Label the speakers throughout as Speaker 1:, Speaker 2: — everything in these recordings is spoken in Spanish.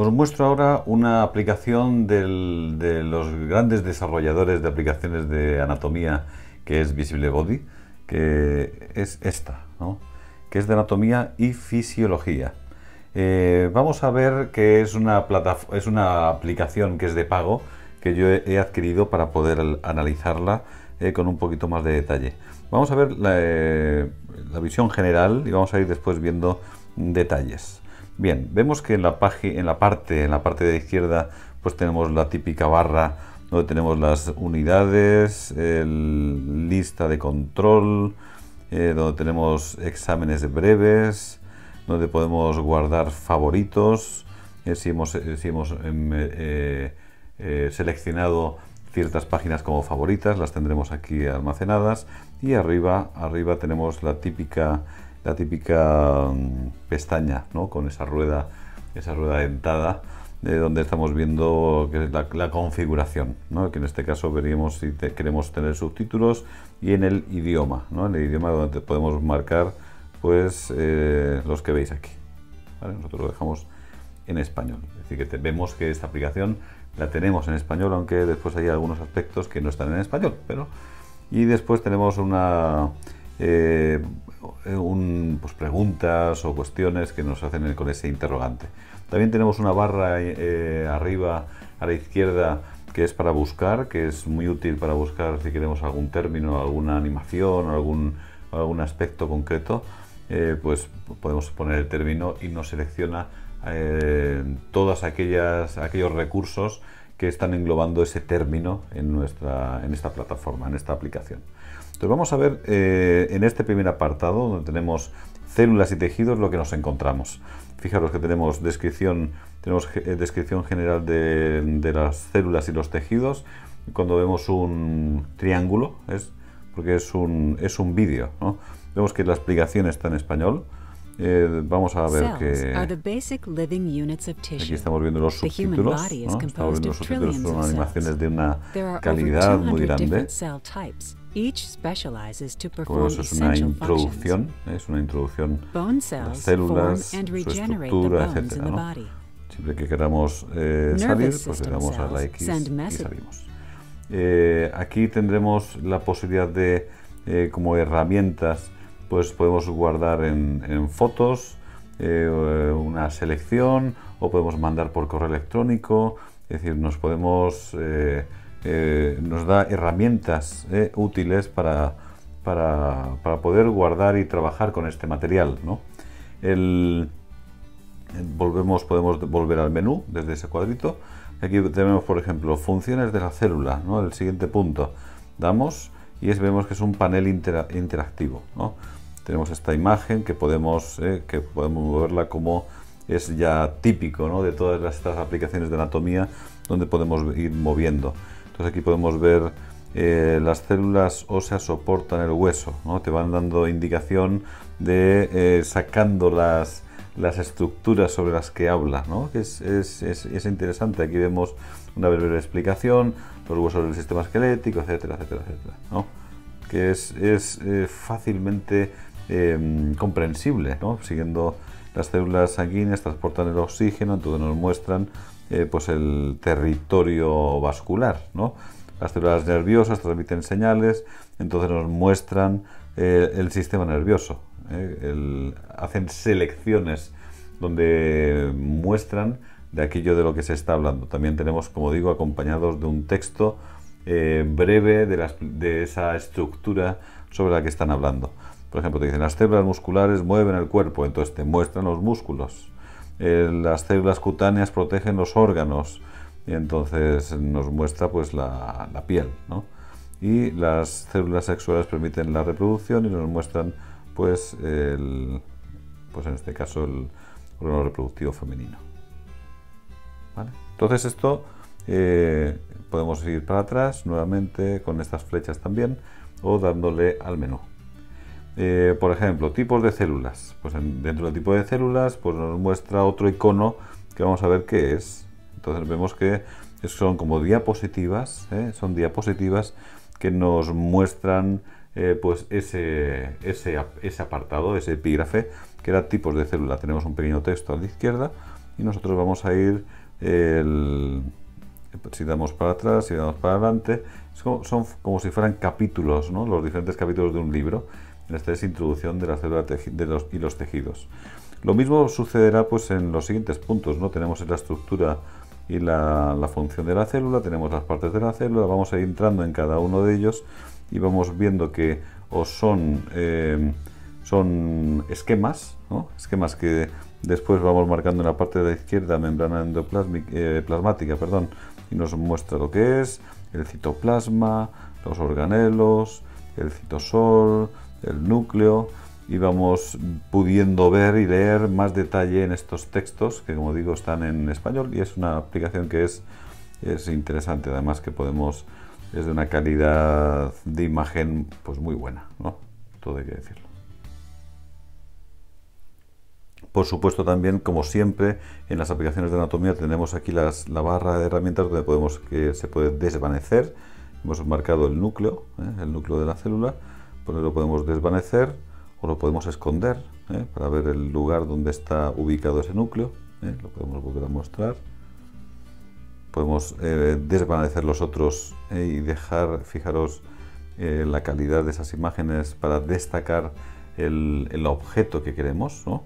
Speaker 1: Os muestro ahora una aplicación de los grandes desarrolladores de aplicaciones de anatomía, que es Visible Body, que es esta, ¿no? Que es de anatomía y fisiología. Vamos a ver que es una aplicación que es de pago, que yo he adquirido para poder analizarla con un poquito más de detalle. Vamos a ver la visión general y vamos a ir después viendo detalles. Bien, vemos que en la parte de la izquierda pues tenemos la típica barra donde tenemos las unidades, lista de control, donde tenemos exámenes breves, donde podemos guardar favoritos, si hemos seleccionado ciertas páginas como favoritas, las tendremos aquí almacenadas, y arriba tenemos la típica pestaña, ¿no? Con esa rueda dentada, donde estamos viendo que es la configuración, ¿no? Que en este caso veríamos si queremos tener subtítulos y en el idioma, ¿no? En el idioma donde podemos marcar pues los que veis aquí, ¿vale? Nosotros lo dejamos en español, es decir, que vemos que esta aplicación la tenemos en español, aunque después hay algunos aspectos que no están en español, y después tenemos pues preguntas o cuestiones que nos hacen con ese interrogante. También tenemos una barra arriba a la izquierda que es para buscar, que es muy útil para buscar si queremos algún término, alguna animación, algún aspecto concreto. Pues podemos poner el término y nos selecciona todos aquellos recursos que están englobando ese término en esta plataforma, en esta aplicación. Entonces vamos a ver en este primer apartado, donde tenemos células y tejidos, lo que nos encontramos. Fijaros que tenemos descripción general de las células y los tejidos. Cuando vemos un triángulo, porque es un vídeo, ¿no? Vemos que la explicación está en español. Vamos a ver que aquí estamos viendo los subtítulos, ¿no? Estamos viendo los subtítulos, son animaciones de una calidad muy grande. Bueno, eso es una introducción, a las células, su estructura, etc., ¿no? Siempre que queramos salir, pues le damos a la X y salimos. Aquí tendremos la posibilidad de, como herramientas, pues podemos guardar en fotos una selección, o podemos mandar por correo electrónico. Es decir, nos da herramientas útiles para poder guardar y trabajar con este material, ¿no? Podemos volver al menú desde ese cuadrito. Aquí tenemos, por ejemplo, funciones de la célula, ¿no? El siguiente punto, damos y vemos que es un panel interactivo, ¿no? Tenemos esta imagen que podemos moverla, como es ya típico, ¿no? De todas estas aplicaciones de anatomía, donde podemos ir moviendo. Entonces aquí podemos ver las células óseas soportan el hueso, ¿no? Te van dando indicación de sacando las estructuras sobre las que habla, ¿no? Que es interesante. Aquí vemos una breve explicación, los huesos del sistema esquelético, etcétera, etcétera, etcétera, ¿no? Que es fácilmente comprensible, ¿no? Siguiendo las células sanguíneas transportan el oxígeno, entonces nos muestran pues el territorio vascular, ¿no? Las células nerviosas transmiten señales, entonces nos muestran el sistema nervioso. Hacen selecciones donde muestran de aquello de lo que se está hablando. También tenemos, como digo, acompañados de un texto breve de esa estructura sobre la que están hablando. Por ejemplo, te dicen: las células musculares mueven el cuerpo, entonces te muestran los músculos. Las células cutáneas protegen los órganos, y entonces nos muestra pues la piel, ¿no? Y las células sexuales permiten la reproducción y nos muestran pues en este caso el órgano reproductivo femenino, ¿vale? Entonces esto podemos ir para atrás nuevamente con estas flechas también, o dándole al menú. Por ejemplo, tipos de células. Pues dentro del tipo de células pues nos muestra otro icono que vamos a ver qué es. Entonces vemos que son como diapositivas, son diapositivas que nos muestran pues ese apartado, ese epígrafe, que era tipos de célula. Tenemos un pequeño texto a la izquierda y nosotros vamos a ir, si damos para atrás, si damos para adelante, son como si fueran capítulos, ¿no? Los diferentes capítulos de un libro. En esta es introducción de la célula y los tejidos. Lo mismo sucederá pues en los siguientes puntos, ¿no? Tenemos la estructura y la función de la célula, tenemos las partes de la célula, vamos a ir entrando en cada uno de ellos y vamos viendo que son esquemas, ¿no? Esquemas que después vamos marcando en la parte de la izquierda, membrana plasmática, y nos muestra lo que es el citoplasma, los organelos, el citosol, el núcleo, y vamos pudiendo ver y leer más detalle en estos textos que, como digo, están en español, y es una aplicación que es interesante, además que es de una calidad de imagen pues muy buena, ¿no? Todo hay que decirlo. Por supuesto, también, como siempre, en las aplicaciones de anatomía tenemos aquí la barra de herramientas donde se puede desvanecer. Hemos marcado el núcleo de la célula, pues lo podemos desvanecer o lo podemos esconder, para ver el lugar donde está ubicado ese núcleo. Lo podemos volver a mostrar. Podemos desvanecer los otros y dejar, fijaros, la calidad de esas imágenes para destacar el objeto que queremos, ¿no?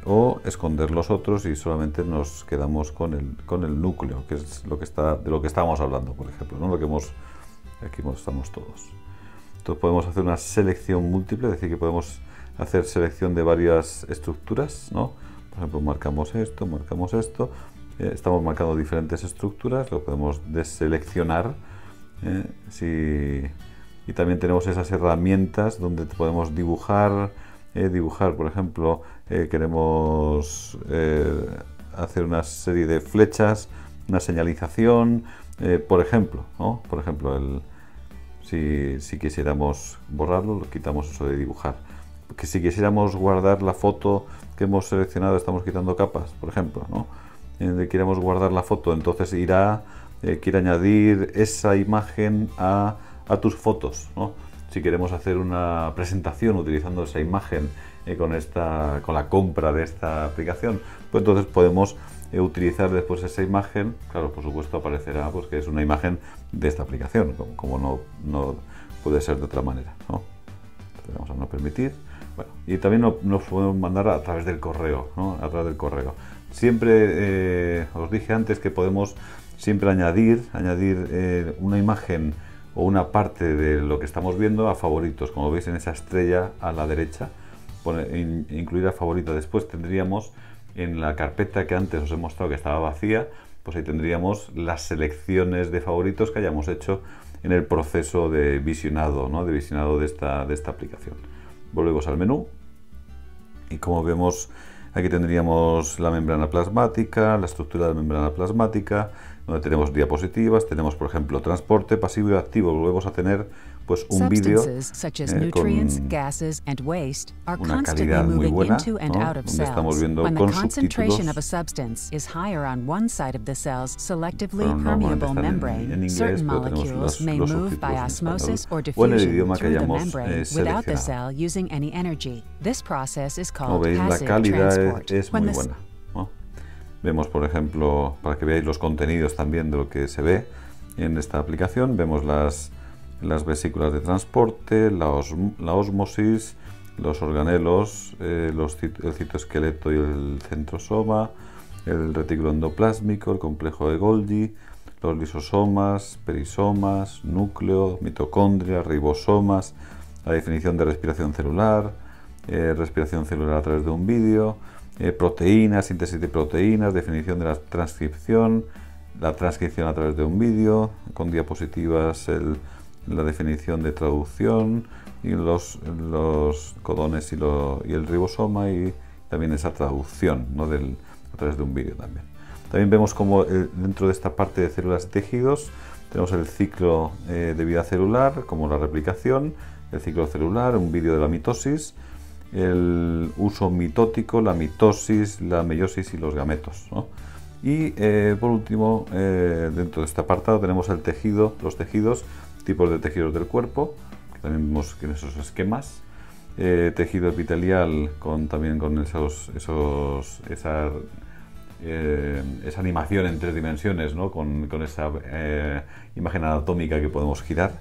Speaker 1: O esconder los otros y solamente nos quedamos con el núcleo, que es de lo que estábamos hablando, por ejemplo, ¿no? Aquí estamos todos. Entonces podemos hacer una selección múltiple, es decir, que podemos hacer selección de varias estructuras, ¿no? Por ejemplo, marcamos esto, estamos marcando diferentes estructuras, lo podemos deseleccionar, y también tenemos esas herramientas donde podemos dibujar, por ejemplo, queremos hacer una serie de flechas, una señalización, por ejemplo, ¿no? Por ejemplo, si quisiéramos borrarlo, lo quitamos eso de dibujar. Que si quisiéramos guardar la foto que hemos seleccionado, estamos quitando capas, por ejemplo, ¿no? Queremos guardar la foto, entonces quiere añadir esa imagen a tus fotos, ¿no? Si queremos hacer una presentación utilizando esa imagen con la compra de esta aplicación, pues entonces podemos utilizar después esa imagen. Claro, por supuesto aparecerá pues que es una imagen de esta aplicación, como no puede ser de otra manera, ¿no? Entonces vamos a no permitir. Bueno, y también nos podemos mandar a través del correo, ¿no? A través del correo. Siempre os dije antes que podemos siempre añadir una imagen o una parte de lo que estamos viendo a favoritos, como veis en esa estrella a la derecha, incluir a favorito. Después tendríamos en la carpeta que antes os he mostrado que estaba vacía, pues ahí tendríamos las selecciones de favoritos que hayamos hecho en el proceso de visionado, ¿no? De esta aplicación. Volvemos al menú y, como vemos, aquí tendríamos la membrana plasmática, la estructura de la membrana plasmática, donde tenemos diapositivas, tenemos, por ejemplo, transporte pasivo y activo. Volvemos a tener pues un vídeo con una calidad muy buena, ¿no? Donde estamos viendo con subtítulos, en inglés, pero tenemos los subtítulos en español o en el idioma que hayamos seleccionado. Como veis, la calidad es muy buena, ¿no? Vemos, por ejemplo, para que veáis los contenidos también de lo que se ve en esta aplicación, vemos las vesículas de transporte, la ósmosis, los organelos, el citoesqueleto y el centrosoma, el retículo endoplásmico, el complejo de Golgi, los lisosomas, perisomas, núcleo, mitocondria, ribosomas, la definición de respiración celular a través de un vídeo, proteínas, síntesis de proteínas, definición de la transcripción a través de un vídeo, con diapositivas la definición de traducción y los codones y el ribosoma, y también esa traducción, ¿no? A través de un vídeo también. También vemos como dentro de esta parte de células y tejidos tenemos el ciclo de vida celular, como la replicación, el ciclo celular, un vídeo de la mitosis, el uso mitótico, la mitosis, la meiosis y los gametos, ¿no? Y por último, dentro de este apartado tenemos los tejidos, tipos de tejidos del cuerpo, que también vemos en esos esquemas, tejido epitelial también con esa esa animación en 3 dimensiones, ¿no? con esa imagen anatómica que podemos girar.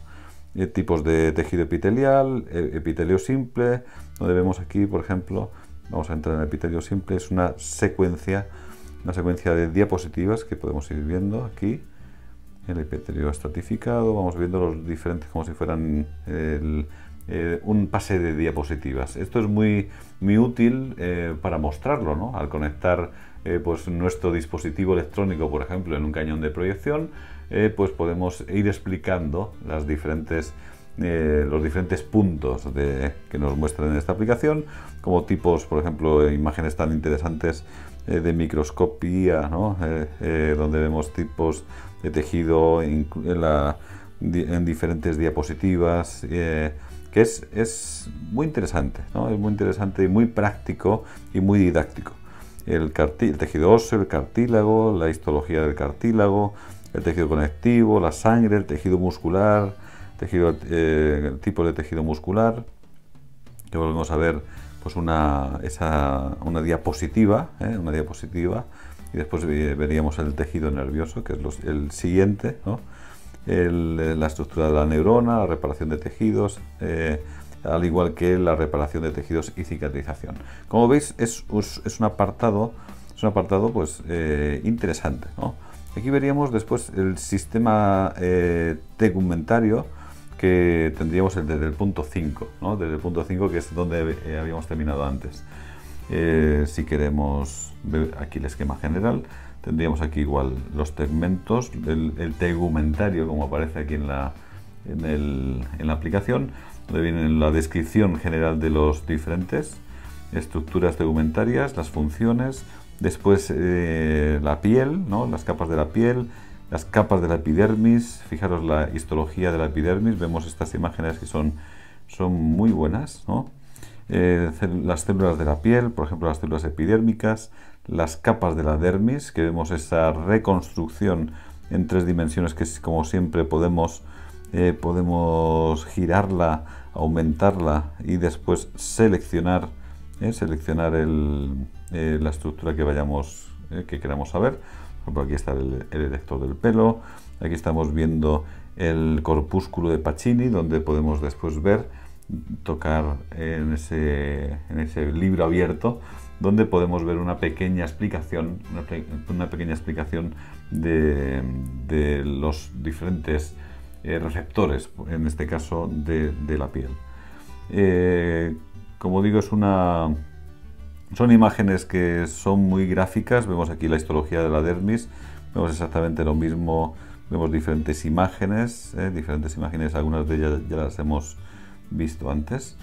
Speaker 1: Tipos de tejido epitelial, epitelio simple, donde vemos aquí, por ejemplo, vamos a entrar en el epitelio simple, es una secuencia de diapositivas que podemos ir viendo aquí. El epitelio estratificado, vamos viendo los diferentes como si fueran un pase de diapositivas. Esto es muy útil para mostrarlo, ¿no? Al conectar pues nuestro dispositivo electrónico, por ejemplo, en un cañón de proyección, pues podemos ir explicando los diferentes puntos que nos muestran en esta aplicación, como tipos, por ejemplo, imágenes tan interesantes de microscopía, ¿no? Donde vemos tipos de tejido en diferentes diapositivas, que es muy interesante, ¿no? Es muy interesante y muy práctico y muy didáctico. El tejido óseo, el cartílago, la histología del cartílago, el tejido conectivo, la sangre, el tejido muscular, tipo de tejido muscular, que volvemos a ver pues una diapositiva, y después veríamos el tejido nervioso, que es el siguiente, ¿no? La estructura de la neurona, la reparación de tejidos, al igual que la reparación de tejidos y cicatrización. Como veis, es un apartado pues, interesante, ¿no? Aquí veríamos después el sistema tegumentario que tendríamos desde el punto 5, ¿no? Desde el punto 5, que es donde habíamos terminado antes. Si queremos ver aquí el esquema general, tendríamos aquí igual los tegmentos, el tegumentario, como aparece aquí en la aplicación, donde viene la descripción general de los diferentes estructuras tegumentarias, las funciones, después la piel, ¿no? Las capas de la piel, las capas de la epidermis. Fijaros la histología de la epidermis, vemos estas imágenes que son muy buenas, ¿no? Las células de la piel, por ejemplo las células epidérmicas, las capas de la dermis, que vemos esa reconstrucción en 3 dimensiones que, como siempre, podemos girarla, aumentarla y después seleccionar la estructura que queramos saber. Por ejemplo, aquí está el erector del pelo, aquí estamos viendo el corpúsculo de Pacini, donde podemos después tocar en ese libro abierto, donde podemos ver una pequeña explicación de los diferentes receptores, en este caso de la piel. Como digo, son imágenes que son muy gráficas. Vemos aquí la histología de la dermis, vemos exactamente lo mismo, vemos diferentes imágenes, algunas de ellas ya las hemos visto antes,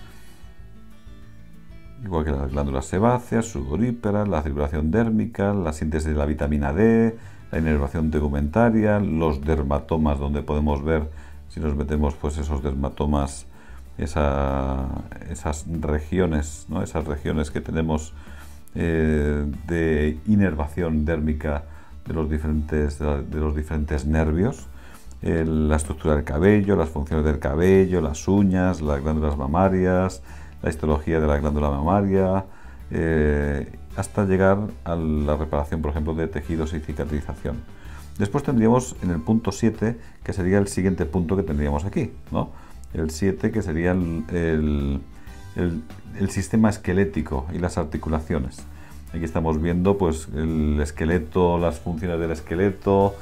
Speaker 1: igual que las glándulas sebáceas, sudoríparas, la circulación dérmica, la síntesis de la vitamina D, la inervación tegumentaria, los dermatomas, donde podemos ver, si nos metemos, pues esos dermatomas, esas regiones, ¿no? Esas regiones que tenemos de inervación dérmica de los diferentes nervios, la estructura del cabello, las funciones del cabello, las uñas, las glándulas mamarias, la histología de la glándula mamaria, hasta llegar a la reparación, por ejemplo, de tejidos y cicatrización. Después tendríamos en el punto 7, que sería el siguiente punto que tendríamos aquí, ¿no? El 7, que sería el sistema esquelético y las articulaciones. Aquí estamos viendo pues el esqueleto, las funciones del esqueleto,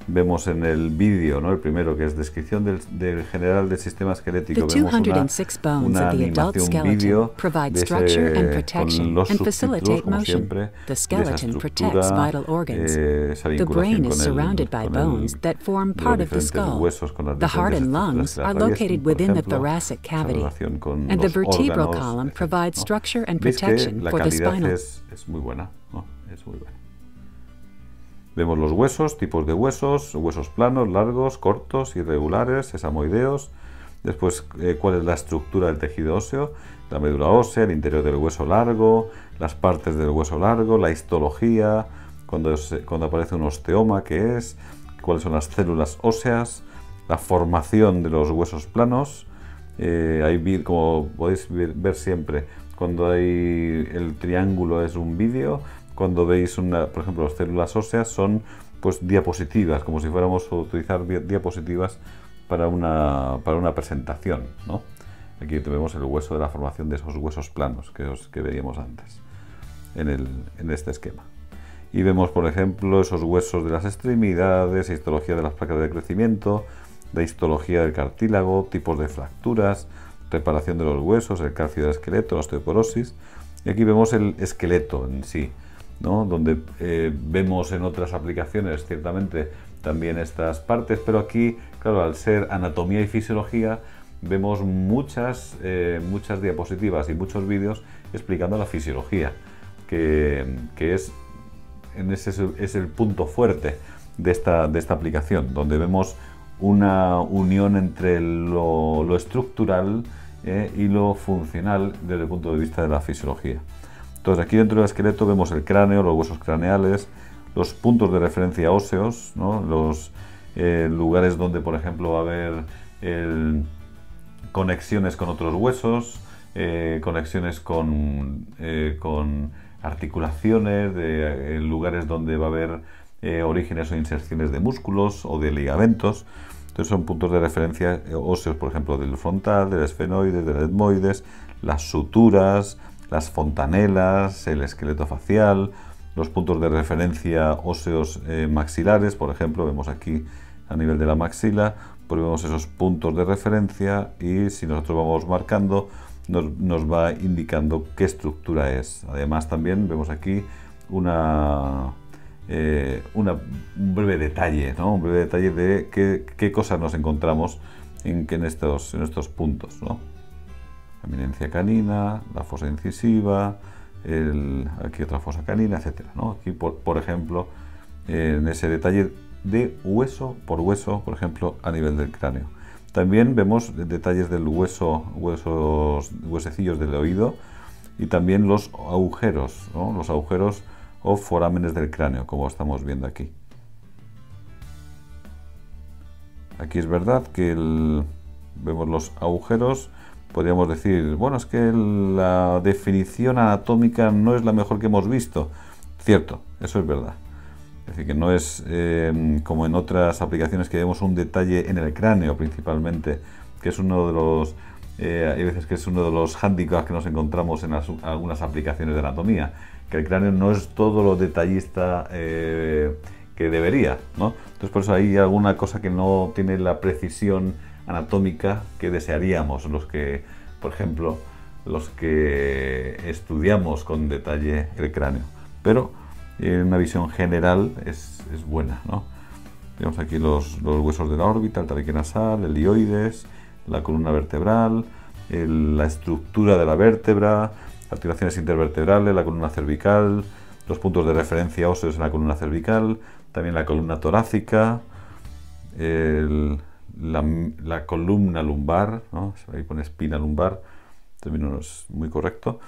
Speaker 1: vemos en el vídeo, ¿no? El primero, que es descripción del general del sistema esquelético. Vemos una animación vídeo con los subtítulos, como siempre, de esa estructura, esa vinculación con los diferentes huesos, con las diferentes estructuras que las atraviesan, esa relación con los órganos, etc. Veis que la calidad es muy buena, ¿no? Es muy buena. Vemos los huesos, tipos de huesos planos, largos, cortos, irregulares, sesamoideos. Después, cuál es la estructura del tejido óseo, la médula ósea, el interior del hueso largo, las partes del hueso largo, la histología, cuando aparece un osteoma, qué es, cuáles son las células óseas, la formación de los huesos planos. Ahí, como podéis ver siempre, cuando hay el triángulo es un vídeo, cuando veis por ejemplo, las células óseas son pues diapositivas, como si fuéramos a utilizar diapositivas para una presentación, ¿no? Aquí vemos el hueso de la formación de esos huesos planos que veíamos antes en este esquema. Y vemos, por ejemplo, esos huesos de las extremidades, histología de las placas de crecimiento, la histología del cartílago, tipos de fracturas, reparación de los huesos, el calcio del esqueleto, la osteoporosis. Y aquí vemos el esqueleto en sí, ¿no? Donde vemos en otras aplicaciones ciertamente también estas partes, pero aquí, claro, al ser anatomía y fisiología, vemos muchas diapositivas y muchos vídeos explicando la fisiología, que es el punto fuerte de esta aplicación, donde vemos una unión entre lo estructural y lo funcional desde el punto de vista de la fisiología. Entonces, aquí dentro del esqueleto vemos el cráneo, los huesos craneales, los puntos de referencia óseos, ¿no? Los lugares donde, por ejemplo, va a haber conexiones con otros huesos, conexiones con articulaciones, lugares donde va a haber orígenes o inserciones de músculos o de ligamentos. Entonces son puntos de referencia óseos, por ejemplo, del frontal, del esfenoides, del etmoides, las suturas, las fontanelas, el esqueleto facial, los puntos de referencia óseos maxilares, por ejemplo, vemos aquí a nivel de la maxila, pues vemos esos puntos de referencia y si nosotros vamos marcando, nos va indicando qué estructura es. Además también vemos aquí un breve detalle, ¿no? Un breve detalle de qué cosas nos encontramos en estos puntos, ¿no? La eminencia canina, la fosa incisiva, aquí otra fosa canina, etcétera, ¿no? Aquí, por ejemplo, en ese detalle de hueso, por ejemplo, a nivel del cráneo. También vemos detalles del huesecillos del oído y también los agujeros, ¿no? Los agujeros o forámenes del cráneo, como estamos viendo aquí. Aquí es verdad que vemos los agujeros. Podríamos decir, bueno, es que la definición anatómica no es la mejor que hemos visto. Cierto, eso es verdad. Es decir, que no es como en otras aplicaciones que vemos un detalle en el cráneo principalmente, que es uno de los hay veces que es uno de los hándicaps que nos encontramos en algunas aplicaciones de anatomía, que el cráneo no es todo lo detallista que debería, ¿no? Entonces por eso hay alguna cosa que no tiene la precisión anatómica que desearíamos los que, por ejemplo, los que estudiamos con detalle el cráneo. Pero una visión general es buena, ¿no? Vemos aquí los huesos de la órbita, el tabique nasal, el ilioides, la columna vertebral, la estructura de la vértebra, articulaciones intervertebrales, la columna cervical, los puntos de referencia óseos en la columna cervical, también la columna torácica, la columna lumbar, ¿no? Ahí pone espina lumbar, término no es muy correcto.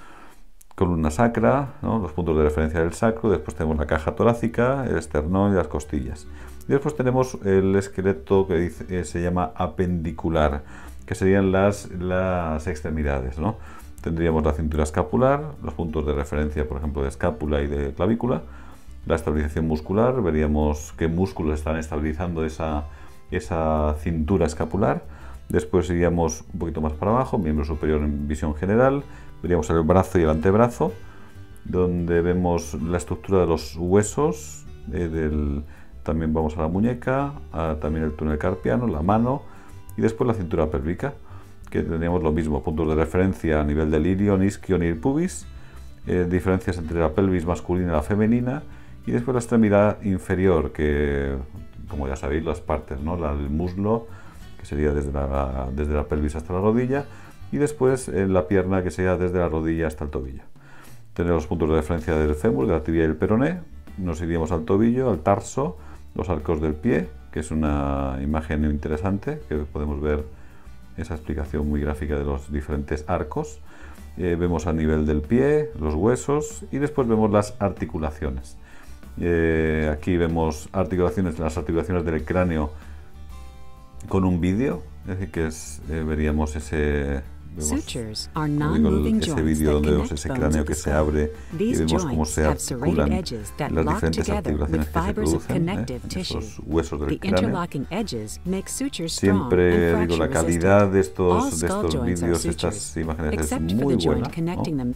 Speaker 1: Columna sacra, ¿no? Los puntos de referencia del sacro, después tenemos la caja torácica, el esternón y las costillas. Y después tenemos el esqueleto que se llama apendicular, que serían las extremidades, ¿no? Tendríamos la cintura escapular, los puntos de referencia, por ejemplo, de escápula y de clavícula, la estabilización muscular, veríamos qué músculos están estabilizando esa cintura escapular. Después iríamos un poquito más para abajo, miembro superior en visión general, veríamos el brazo y el antebrazo, donde vemos la estructura de los huesos, también vamos a la muñeca, también el túnel carpiano, la mano y después la cintura pélvica, que tendríamos lo mismo, puntos de referencia a nivel del ilion, isquion y el pubis, diferencias entre la pelvis masculina y la femenina, y después la extremidad inferior, que como ya sabéis, las partes, ¿no? El muslo, que sería desde la pelvis hasta la rodilla, y después la pierna, que sería desde la rodilla hasta el tobillo. Tenemos los puntos de referencia del fémur, de la tibia y el peroné, nos iríamos al tobillo, al tarso, los arcos del pie, que es una imagen interesante, que podemos ver esa explicación muy gráfica de los diferentes arcos. Vemos a nivel del pie, los huesos, y después vemos las articulaciones. Aquí vemos las articulaciones del cráneo con un vídeo, es decir, que veríamos
Speaker 2: Sutures are
Speaker 1: como digo,
Speaker 2: non-moving
Speaker 1: ese
Speaker 2: joints
Speaker 1: vídeo
Speaker 2: that
Speaker 1: donde vemos
Speaker 2: connect
Speaker 1: ese
Speaker 2: bones
Speaker 1: cráneo
Speaker 2: of the
Speaker 1: que se
Speaker 2: skull.
Speaker 1: abre y
Speaker 2: These
Speaker 1: vemos cómo
Speaker 2: joints
Speaker 1: se
Speaker 2: have serrated
Speaker 1: articulan
Speaker 2: edges that
Speaker 1: las
Speaker 2: lock
Speaker 1: diferentes
Speaker 2: together with
Speaker 1: articulaciones que se
Speaker 2: fibers of
Speaker 1: producen
Speaker 2: connective
Speaker 1: en
Speaker 2: tissue.
Speaker 1: esos huesos del
Speaker 2: The
Speaker 1: cráneo.
Speaker 2: interlocking edges make sutures strong
Speaker 1: Siempre
Speaker 2: and
Speaker 1: digo, la
Speaker 2: fracture
Speaker 1: calidad de
Speaker 2: resistant. All
Speaker 1: estos
Speaker 2: skull joints are
Speaker 1: vídeos,
Speaker 2: sutures,
Speaker 1: estas imágenes es
Speaker 2: except for
Speaker 1: muy
Speaker 2: the joint
Speaker 1: buena,
Speaker 2: connecting
Speaker 1: ¿no?
Speaker 2: them.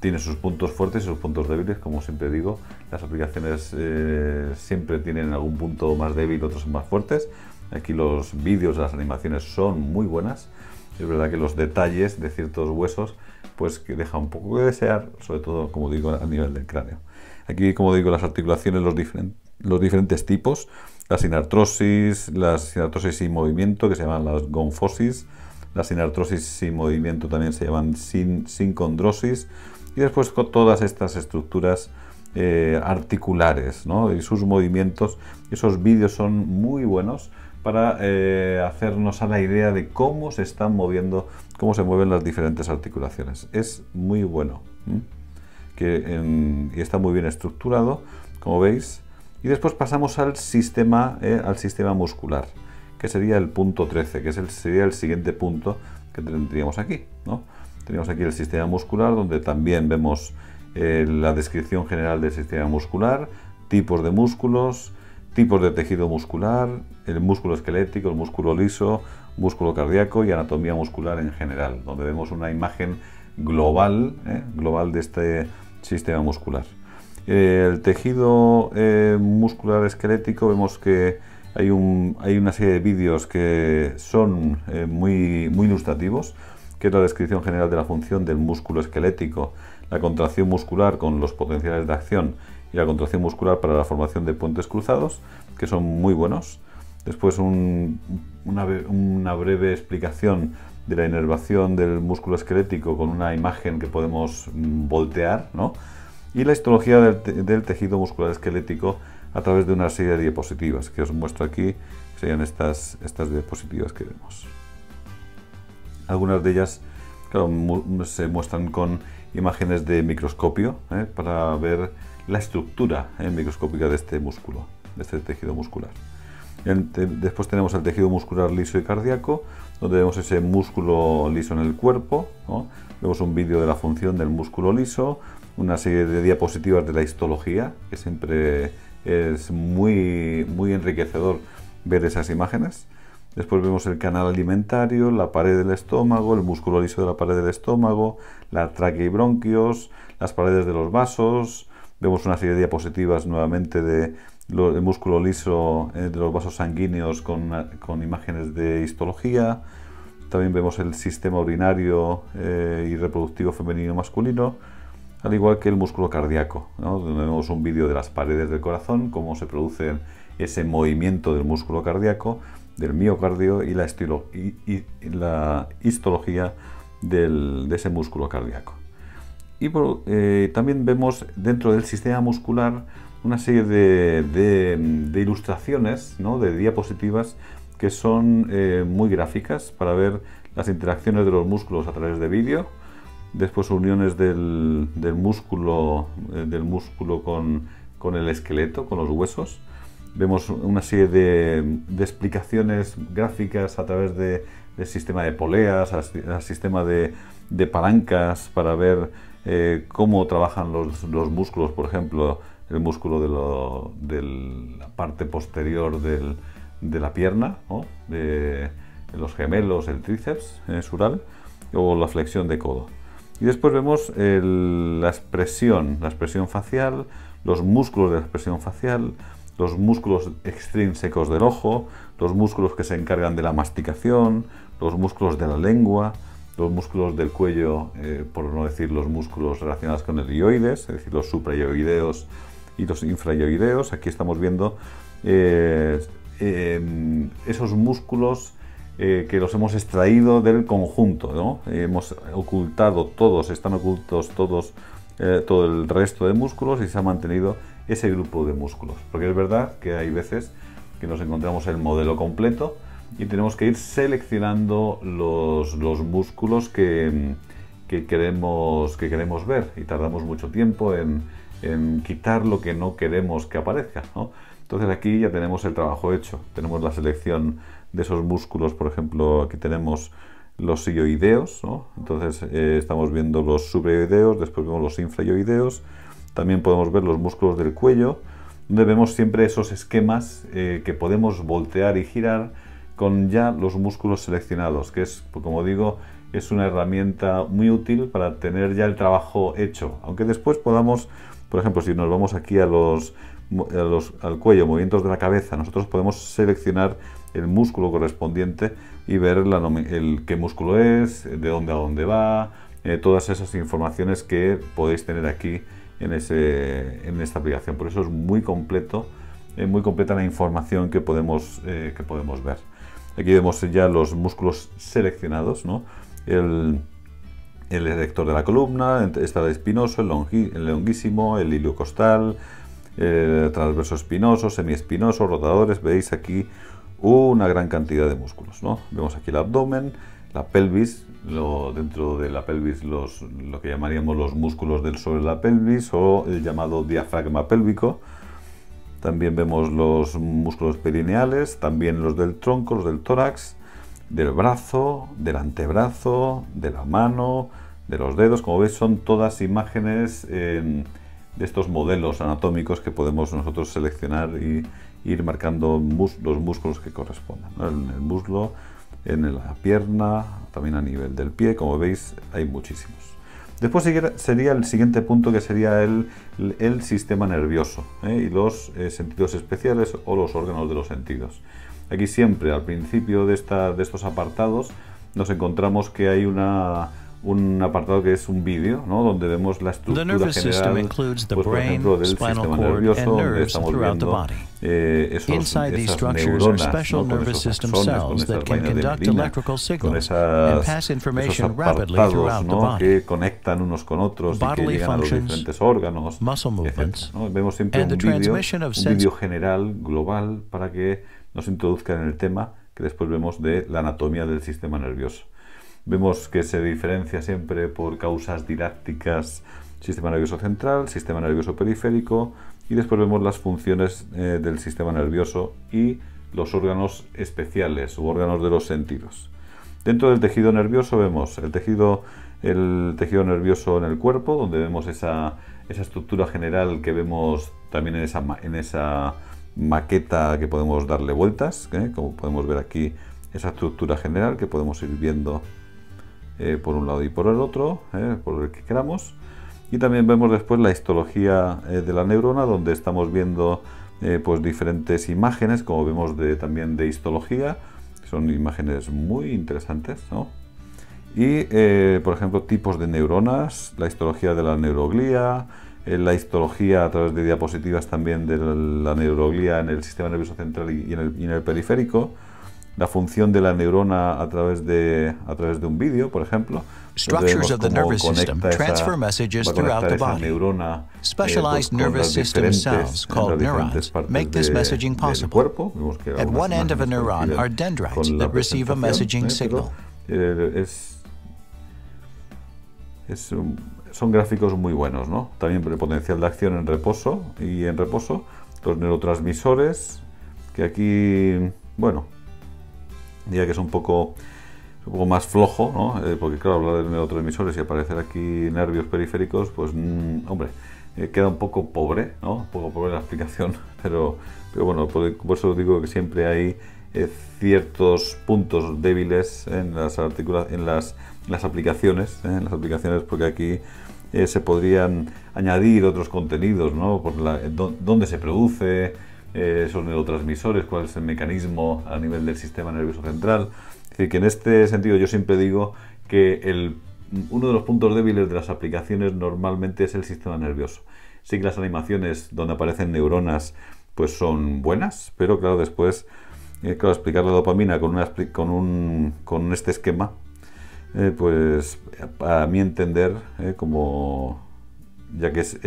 Speaker 1: Tiene sus puntos fuertes y sus puntos débiles, como siempre digo. Las aplicaciones siempre tienen algún punto más débil, otros más fuertes. Aquí los vídeos, las animaciones son muy buenas. Es verdad que los detalles de ciertos huesos pues que deja un poco que desear, sobre todo, como digo, a nivel del cráneo. Aquí, como digo, las articulaciones, los diferentes tipos, la sinartrosis sin movimiento, que se llaman las gonfosis, la sinartrosis sin movimiento también se llaman sincondrosis, y después con todas estas estructuras articulares, ¿no? Y sus movimientos. Esos vídeos son muy buenos para hacernos a la idea de cómo se están moviendo, cómo se mueven las diferentes articulaciones. Es muy bueno, y está muy bien estructurado, como veis. Y después pasamos al sistema muscular, que sería el punto 13, que sería el siguiente punto que tendríamos aquí, ¿no? Tenemos aquí el sistema muscular, donde también vemos la descripción general del sistema muscular, tipos de músculos, tipos de tejido muscular, el músculo esquelético, el músculo liso, músculo cardíaco y anatomía muscular en general, donde vemos una imagen global de este sistema muscular. El tejido muscular esquelético, vemos que hay una serie de vídeos que son muy ilustrativos, que es la descripción general de la función del músculo esquelético, la contracción muscular con los potenciales de acción y la contracción muscular para la formación de puentes cruzados, que son muy buenos. Después una breve explicación de la inervación del músculo esquelético con una imagen que podemos voltear, ¿no? Y la histología del tejido muscular esquelético a través de una serie de diapositivas que os muestro aquí, que serían estas diapositivas que vemos. Algunas de ellas, claro, se muestran con imágenes de microscopio para ver la estructura microscópica de este músculo, de este tejido muscular. Después tenemos el tejido muscular liso y cardíaco, donde vemos ese músculo liso en el cuerpo, ¿no? Vemos un vídeo de la función del músculo liso, una serie de diapositivas de la histología, que siempre es muy enriquecedor ver esas imágenes. Después vemos el canal alimentario, la pared del estómago, el músculo liso de la pared del estómago, la tráquea y bronquios, las paredes de los vasos. Vemos una serie de diapositivas nuevamente del músculo liso de los vasos sanguíneos con imágenes de histología. También vemos el sistema urinario y reproductivo femenino y masculino, al igual que el músculo cardíaco, ¿no? Donde vemos un vídeo de las paredes del corazón, cómo se produce ese movimiento del músculo cardíaco, del miocardio y la histología de ese músculo cardíaco. Y también vemos dentro del sistema muscular una serie de ilustraciones, ¿no? De diapositivas que son muy gráficas para ver las interacciones de los músculos a través de vídeo. Después uniones del músculo con el esqueleto, con los huesos. Vemos una serie de explicaciones gráficas a través del sistema de poleas, al sistema de palancas para ver cómo trabajan los músculos, por ejemplo, el músculo de la parte posterior de la pierna, ¿no? De los gemelos, el tríceps sural o la flexión de codo. Y después vemos la expresión facial, los músculos de la expresión facial, los músculos extrínsecos del ojo, los músculos que se encargan de la masticación, los músculos de la lengua, los músculos del cuello, por no decir los músculos relacionados con el ioides, es decir, los supraioideos y los infraioideos. Aquí estamos viendo esos músculos que los hemos extraído del conjunto, ¿no? Hemos ocultado todos, están ocultos todos, todo el resto de músculos y se ha mantenido ese grupo de músculos. Porque es verdad que hay veces que nos encontramos el modelo completo y tenemos que ir seleccionando los músculos que queremos ver, y tardamos mucho tiempo en quitar lo que no queremos que aparezca, ¿no? Entonces aquí ya tenemos el trabajo hecho, tenemos la selección de esos músculos. Por ejemplo, aquí tenemos los ioideos, ¿no? Entonces estamos viendo los supraioideos, después vemos los infraioideos, también podemos ver los músculos del cuello, donde vemos siempre esos esquemas que podemos voltear y girar con ya los músculos seleccionados, que es, como digo, es una herramienta muy útil para tener ya el trabajo hecho, aunque después podamos, por ejemplo, si nos vamos aquí al cuello, movimientos de la cabeza, nosotros podemos seleccionar el músculo correspondiente y ver qué músculo es, de dónde a dónde va, todas esas informaciones que podéis tener aquí en esta aplicación. Por eso es muy completa la información que podemos ver. Aquí vemos ya los músculos seleccionados, ¿no? El erector de la columna, está el espinoso, el longuísimo, el iliocostal, el transverso espinoso, semiespinoso, rotadores. Veis aquí una gran cantidad de músculos, ¿no? Vemos aquí el abdomen, la pelvis, dentro de la pelvis lo que llamaríamos los músculos del suelo de la pelvis o el llamado diafragma pélvico. También vemos los músculos perineales, también los del tronco, los del tórax, del brazo, del antebrazo, de la mano, de los dedos. Como veis, son todas imágenes de estos modelos anatómicos que podemos nosotros seleccionar y ir marcando los músculos que correspondan, ¿no? En el muslo, en la pierna, también a nivel del pie. Como veis, hay muchísimos. Después sería el siguiente punto, que sería el sistema nervioso, y los sentidos especiales o los órganos de los sentidos. Aquí siempre, al principio de estos apartados, nos encontramos que hay un apartado que es un vídeo, ¿no? Donde vemos la estructura general, pues, por ejemplo, del sistema nervioso, donde estamos viendo esas neuronas, ¿no? Con esos axones, con esas vainas de mielina, con esos apartados, ¿no? Que conectan unos con otros y que llegan a los diferentes órganos, etc., ¿no? Vemos siempre un vídeo general, global, para que nos introduzcan en el tema, que después vemos de la anatomía del sistema nervioso. Vemos que se diferencia siempre por causas didácticas: sistema nervioso central, sistema nervioso periférico, y después vemos las funciones del sistema nervioso y los órganos especiales u órganos de los sentidos. Dentro del tejido nervioso vemos el tejido nervioso en el cuerpo, donde vemos esa estructura general que vemos también en esa maqueta que podemos darle vueltas, como podemos ver aquí, esa estructura general que podemos ir viendo por un lado y por el otro, por el que queramos. Y también vemos después la histología de la neurona, donde estamos viendo pues diferentes imágenes, como vemos también de histología. Son imágenes muy interesantes, ¿no? Y por ejemplo, tipos de neuronas, la histología de la neuroglía, la histología a través de diapositivas también de la neuroglía en el sistema nervioso central y en el periférico, la función de la neurona a través de un vídeo, por ejemplo.
Speaker 3: Structures of the nervous system transfer messages throughout the body. Specialized nervous system cells called neurons make this messaging possible. At one end of a neuron are dendrites that receive a messaging signal.
Speaker 1: Son gráficos muy buenos, ¿no? También el potencial de acción en reposo y en reposo, los neurotransmisores, que aquí, bueno, diría que es un poco más flojo, ¿no? Porque claro, hablar de neurotransmisores y aparecer aquí nervios periféricos, pues hombre, queda un poco pobre, ¿no? Un poco pobre la explicación, pero bueno, por eso digo que siempre hay ciertos puntos débiles en las aplicaciones, porque aquí se podrían añadir otros contenidos, ¿no? Por dónde se produce esos neurotransmisores, cuál es el mecanismo a nivel del sistema nervioso central. Es decir, que en este sentido yo siempre digo que uno de los puntos débiles de las aplicaciones normalmente es el sistema nervioso. Sí que las animaciones donde aparecen neuronas pues son buenas, pero claro, después explicar la dopamina con este esquema, pues a mi entender, ya que es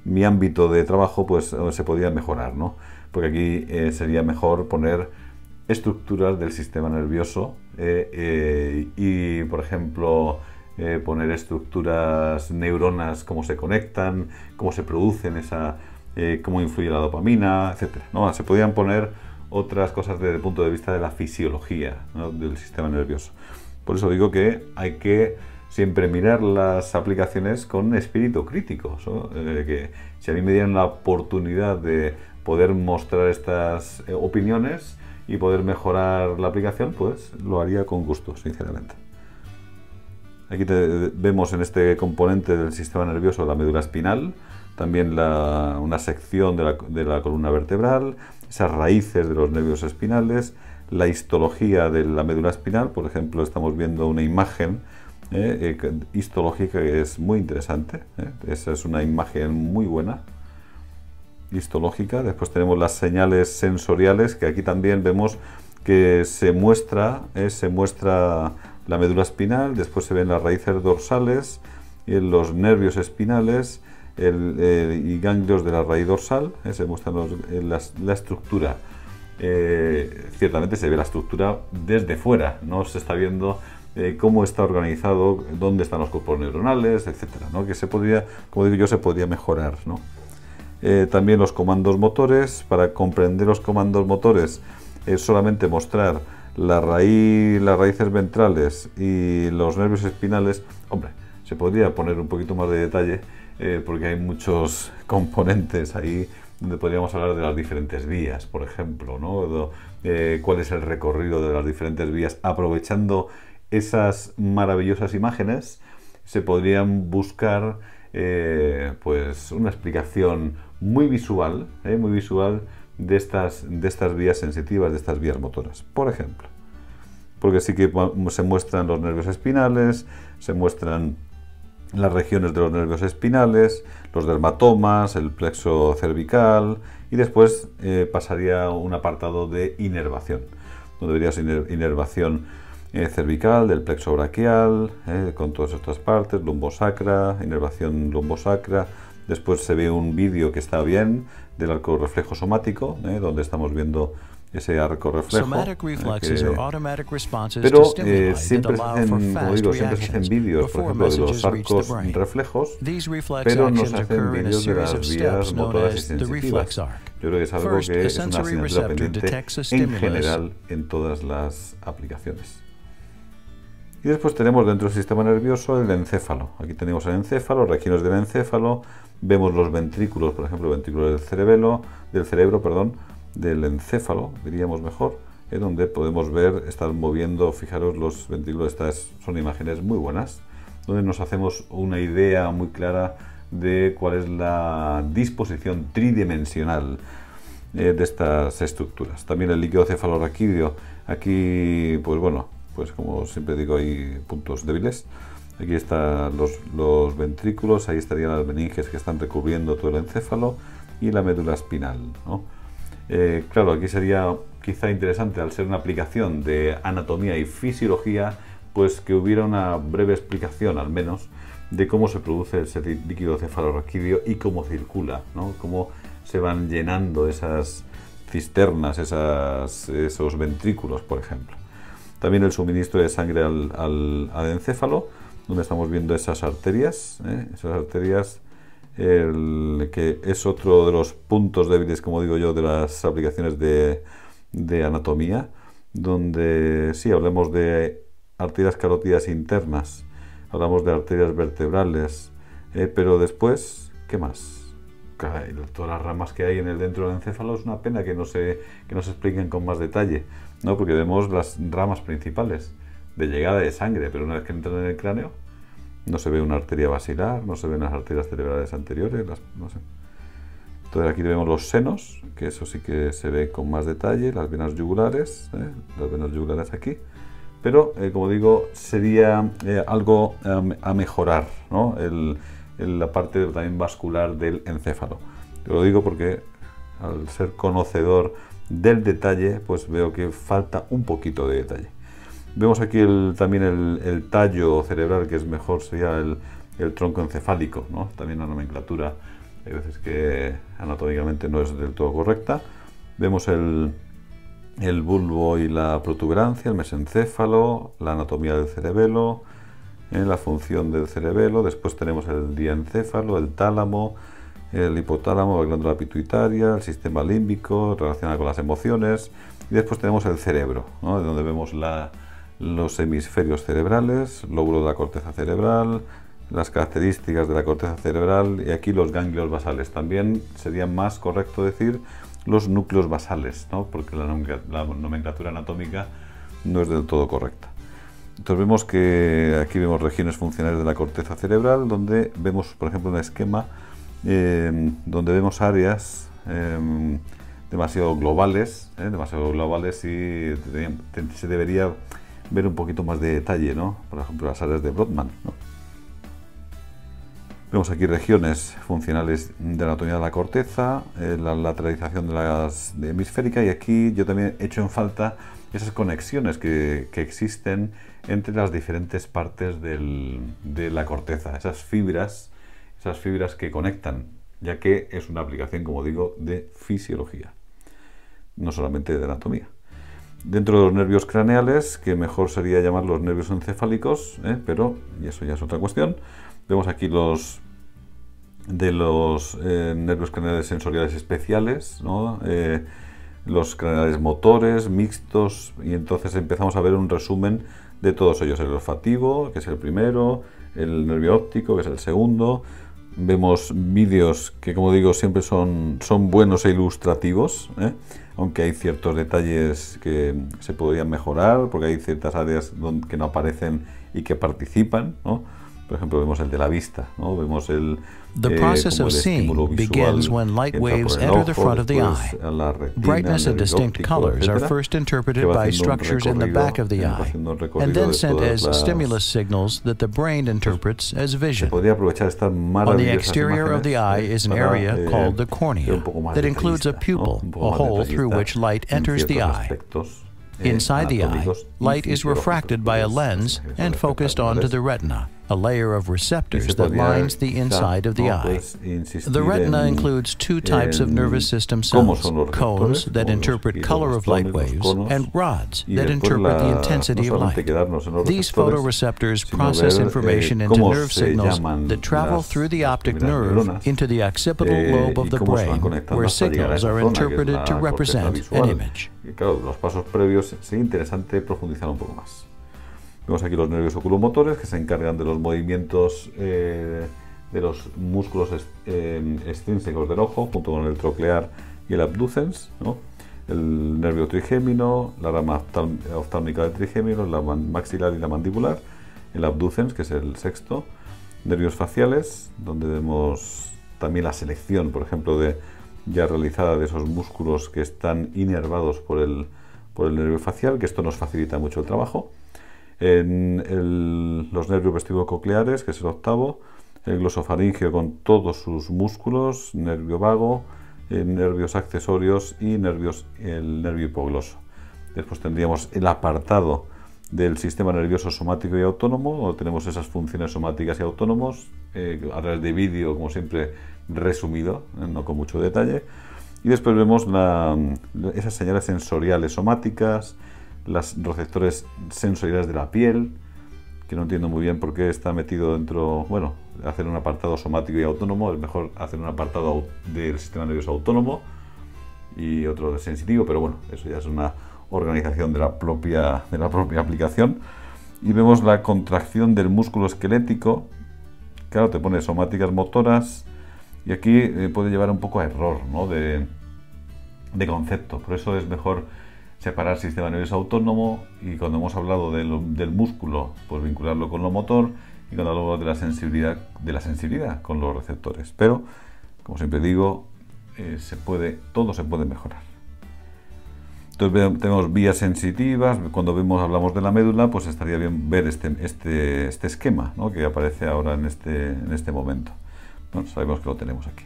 Speaker 1: mi ámbito de trabajo, pues se podría mejorar, ¿no? Porque aquí sería mejor poner estructuras del sistema nervioso y, por ejemplo, poner estructuras, neuronas, cómo se conectan, cómo se producen cómo influye la dopamina, etcétera, ¿no? Se podrían poner otras cosas desde el punto de vista de la fisiología, ¿no?, del sistema nervioso. Por eso digo que hay que siempre mirar las aplicaciones con espíritu crítico, ¿no? Que si a mí me dieran la oportunidad de poder mostrar estas opiniones y poder mejorar la aplicación, pues lo haría con gusto, sinceramente. Aquí vemos en este componente del sistema nervioso la médula espinal, también una sección de la columna vertebral, esas raíces de los nervios espinales, la histología de la médula espinal. Por ejemplo, estamos viendo una imagen histológica que es muy interesante. Esa es una imagen muy buena, histológica. Después tenemos las señales sensoriales, que aquí también vemos que se muestra la médula espinal, después se ven las raíces dorsales, los nervios espinales y ganglios de la raíz dorsal, se muestran la estructura. Ciertamente se ve la estructura desde fuera, no se está viendo cómo está organizado, dónde están los cuerpos neuronales, etcétera, ¿no? Que se podría, como digo yo, se podría mejorar, ¿no? También los comandos motores. Para comprender los comandos motores es solamente mostrar las raíces ventrales y los nervios espinales. Hombre, se podría poner un poquito más de detalle porque hay muchos componentes ahí donde podríamos hablar de las diferentes vías, por ejemplo, ¿no? Cuál es el recorrido de las diferentes vías. Aprovechando esas maravillosas imágenes, se podrían buscar pues una explicación muy visual de estas vías sensitivas, de estas vías motoras, por ejemplo. Porque sí que se muestran los nervios espinales, se muestran las regiones de los nervios espinales, los dermatomas, el plexo cervical, y después pasaría un apartado de inervación, donde verías inervación cervical, del plexo braquial, con todas estas partes, lumbosacra, inervación lumbosacra. Después se ve un vídeo que está bien del arco reflejo somático, donde estamos viendo ese arco reflejo. Pero siempre se hacen, como digo, siempre se hacen vídeos, por ejemplo, de los arcos reflejos, pero no se hacen vídeos de las vías motoras y sensitivas. Yo creo que es algo que es una asignatura pendiente en general en todas las aplicaciones. Y después tenemos dentro del sistema nervioso el encéfalo. Aquí tenemos el encéfalo, regiones del encéfalo, vemos los ventrículos, por ejemplo, ventrículos del cerebro, del encéfalo, diríamos mejor, donde podemos ver, estar moviendo, fijaros, los ventrículos. Estas son imágenes muy buenas, donde nos hacemos una idea muy clara de cuál es la disposición tridimensional de estas estructuras. También el líquido cefalorraquídeo. Aquí, pues bueno, pues como siempre digo, hay puntos débiles. Aquí están los ventrículos, ahí estarían las meninges que están recubriendo todo el encéfalo y la médula espinal, ¿no? Claro, aquí sería quizá interesante, al ser una aplicación de anatomía y fisiología, pues que hubiera una breve explicación, al menos, de cómo se produce ese líquido cefalorraquídeo y cómo circula, ¿no? Cómo se van llenando esas cisternas, esos ventrículos, por ejemplo. También el suministro de sangre al encéfalo, donde estamos viendo esas arterias, que es otro de los puntos débiles, como digo yo, de las aplicaciones de anatomía, donde sí, hablamos de arterias carótidas internas, hablamos de arterias vertebrales, pero después, ¿qué más? Todas las ramas que hay dentro del encéfalo, es una pena que no se expliquen con más detalle, ¿no? Porque vemos las ramas principales de llegada de sangre, pero una vez que entran en el cráneo no se ve una arteria basilar, no se ven las arterias cerebrales anteriores, no sé. Entonces aquí vemos los senos, que eso sí que se ve con más detalle, las venas yugulares aquí, pero como digo, sería algo a mejorar, ¿no? La parte también vascular del encéfalo. Te lo digo porque al ser conocedor del detalle, pues veo que falta un poquito de detalle. Vemos aquí también el tallo cerebral, que es mejor, sería el tronco encefálico, ¿no? También la nomenclatura, hay veces que anatómicamente no es del todo correcta. Vemos el bulbo y la protuberancia, el mesencéfalo, la anatomía del cerebelo, la función del cerebelo. Después tenemos el diencéfalo, el tálamo, el hipotálamo, la glándula pituitaria, el sistema límbico, relacionado con las emociones, y después tenemos el cerebro, ¿no? De donde vemos los hemisferios cerebrales, lóbulo de la corteza cerebral, las características de la corteza cerebral, y aquí los ganglios basales. También sería más correcto decir los núcleos basales, ¿no? Porque la nomenclatura anatómica no es del todo correcta. Entonces vemos que aquí vemos regiones funcionales de la corteza cerebral, donde vemos, por ejemplo, un esquema donde vemos áreas demasiado globales y se debería ver un poquito más de detalle, ¿no? Por ejemplo, las áreas de Brodmann, ¿no? Vemos aquí regiones funcionales de anatomía de la corteza, la lateralización de hemisférica, y aquí yo también he hecho en falta esas conexiones que existen entre las diferentes partes de la corteza, esas fibras que conectan, ya que es una aplicación, como digo, de fisiología, no solamente de anatomía. Dentro de los nervios craneales, que mejor sería llamar los nervios encefálicos, pero y eso ya es otra cuestión, vemos aquí los nervios craneales sensoriales especiales, ¿no? Los craneales motores, mixtos, y entonces empezamos a ver un resumen de todos ellos: el olfativo, que es el primero, el nervio óptico, que es el segundo. Vemos vídeos que, como digo, siempre son buenos e ilustrativos, aunque hay ciertos detalles que se podrían mejorar, porque hay ciertas áreas que no aparecen y que participan, ¿no? Por ejemplo, vemos el de la vista, ¿no? Vemos
Speaker 3: The process of seeing begins when light waves enter the front of the eye. Brightness and distinct colors are first interpreted by structures in the back of the eye, and then sent as stimulus signals that the brain interprets as vision. On the exterior of the eye is an area called the cornea that includes a pupil, a hole through which light enters the eye. Inside the eye, light is refracted by a lens and focused onto the retina, a layer of receptors that lines the inside of the eye. The retina includes two types of nervous system cells: cones that interpret color of light waves, and rods that interpret the intensity of light. These photoreceptors process information into nerve signals that travel through the optic nerve into the occipital lobe of the brain, where signals are interpreted to represent an image.
Speaker 1: Y claro, los pasos previos sería interesante profundizar un poco más. Vemos aquí los nervios oculomotores, que se encargan de los movimientos de los músculos extrínsecos del ojo, junto con el troclear y el abducens, ¿no? El nervio trigémino, la rama oftálmica del trigémino, la maxilar y la mandibular, el abducens, que es el sexto, nervios faciales, donde vemos también la selección, por ejemplo, ya realizada de esos músculos que están inervados por el nervio facial, que esto nos facilita mucho el trabajo. Los nervios vestibulo-cocleares, que es el octavo, el glosofaringeo con todos sus músculos, nervio vago, nervios accesorios y el nervio hipogloso. Después tendríamos el apartado del sistema nervioso somático y autónomo, donde tenemos esas funciones somáticas y autónomos, a través de vídeo, como siempre, resumido, no con mucho detalle. Y después vemos esas señales sensoriales somáticas, los receptores sensoriales de la piel, que no entiendo muy bien por qué está metido dentro. Bueno, hacer un apartado somático y autónomo, es mejor hacer un apartado del sistema nervioso autónomo y otro de sensitivo, pero bueno, eso ya es una organización de la propia aplicación. Y vemos la contracción del músculo esquelético. Claro, te pone somáticas motoras, y aquí puede llevar un poco a error, ¿no? de concepto. Por eso es mejor separar sistema nervioso autónomo, y cuando hemos hablado del músculo, pues vincularlo con lo motor, y cuando hablamos de la sensibilidad con los receptores. Pero, como siempre digo, todo se puede mejorar. Entonces tenemos vías sensitivas. Cuando hablamos de la médula, pues estaría bien ver este esquema, ¿no? Que aparece ahora en este momento. Bueno, sabemos que lo tenemos aquí.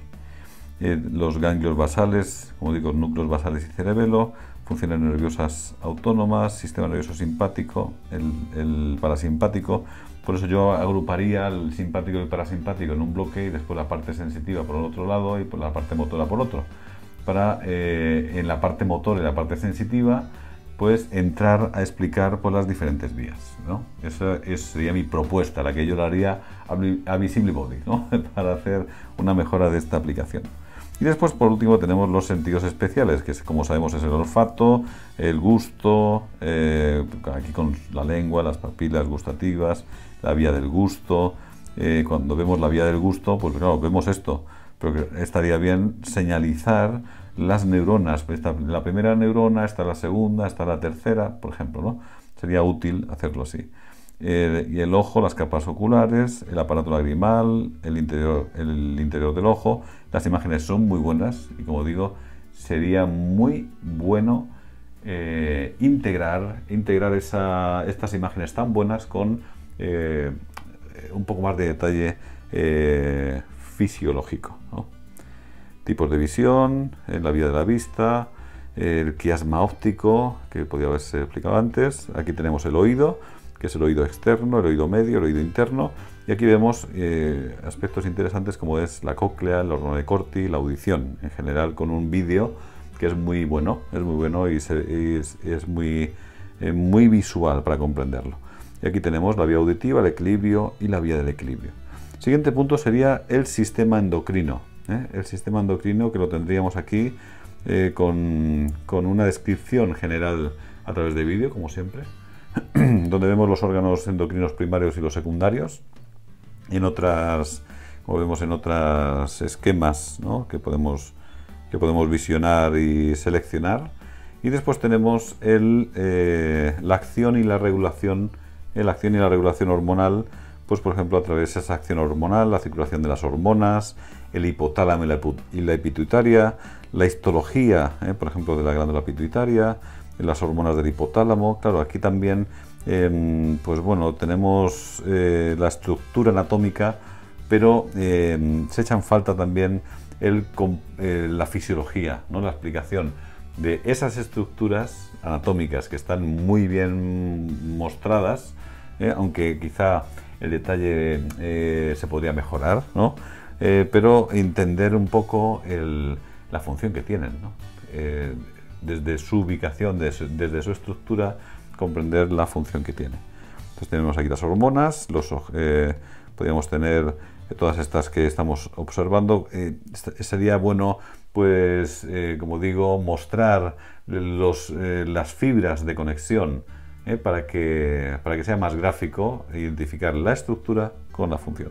Speaker 1: Los ganglios basales, como digo, núcleos basales y cerebelo, funciones nerviosas autónomas, sistema nervioso simpático, el parasimpático. Por eso yo agruparía el simpático y el parasimpático en un bloque, y después la parte sensitiva por el otro lado y la parte motora por otro. En la parte motora y la parte sensitiva pues entrar a explicar por las diferentes vías, ¿no? Esa sería mi propuesta, la que yo le haría a Visibly Body, ¿no? Para hacer una mejora de esta aplicación. Y después, por último, tenemos los sentidos especiales, que como sabemos es el olfato, el gusto, aquí con la lengua, las papilas gustativas, la vía del gusto. Cuando vemos la vía del gusto, pues claro, vemos esto, pero estaría bien señalizar las neuronas. Está la primera neurona, está la segunda, está la tercera, por ejemplo, ¿no? Sería útil hacerlo así. Y el ojo, las capas oculares, el aparato lagrimal, el interior del ojo. Las imágenes son muy buenas y, como digo, sería muy bueno integrar estas imágenes tan buenas con un poco más de detalle fisiológico, ¿no? Tipos de visión, la vía de la vista, el quiasma óptico, que podía haberse explicado antes. Aquí tenemos el oído, que es el oído externo, el oído medio, el oído interno. Y aquí vemos aspectos interesantes como es la cóclea, el órgano de Corti, la audición, en general con un vídeo que es muy bueno y es muy visual para comprenderlo. Y aquí tenemos la vía auditiva, el equilibrio y la vía del equilibrio. Siguiente punto sería el sistema endocrino. El sistema endocrino, que lo tendríamos aquí con una descripción general a través de vídeo, como siempre, donde vemos los órganos endocrinos primarios y los secundarios, y como vemos en otros esquemas, ¿no? que podemos visionar y seleccionar. Y después tenemos la acción y la regulación hormonal, pues por ejemplo a través de esa acción hormonal, la circulación de las hormonas, el hipotálamo y la pituitaria, la histología, por ejemplo, de la glándula pituitaria, las hormonas del hipotálamo. Claro, aquí también pues bueno, tenemos la estructura anatómica, pero se echa en falta también la fisiología, ¿no? La explicación de esas estructuras anatómicas que están muy bien mostradas, aunque quizá el detalle se podría mejorar, ¿no? Pero entender un poco la función que tienen, ¿no? Desde su ubicación, desde su estructura, comprender la función que tiene. Entonces tenemos aquí las hormonas, podríamos tener todas estas que estamos observando. Sería bueno, pues, como digo, mostrar las fibras de conexión, para que sea más gráfico, identificar la estructura con la función.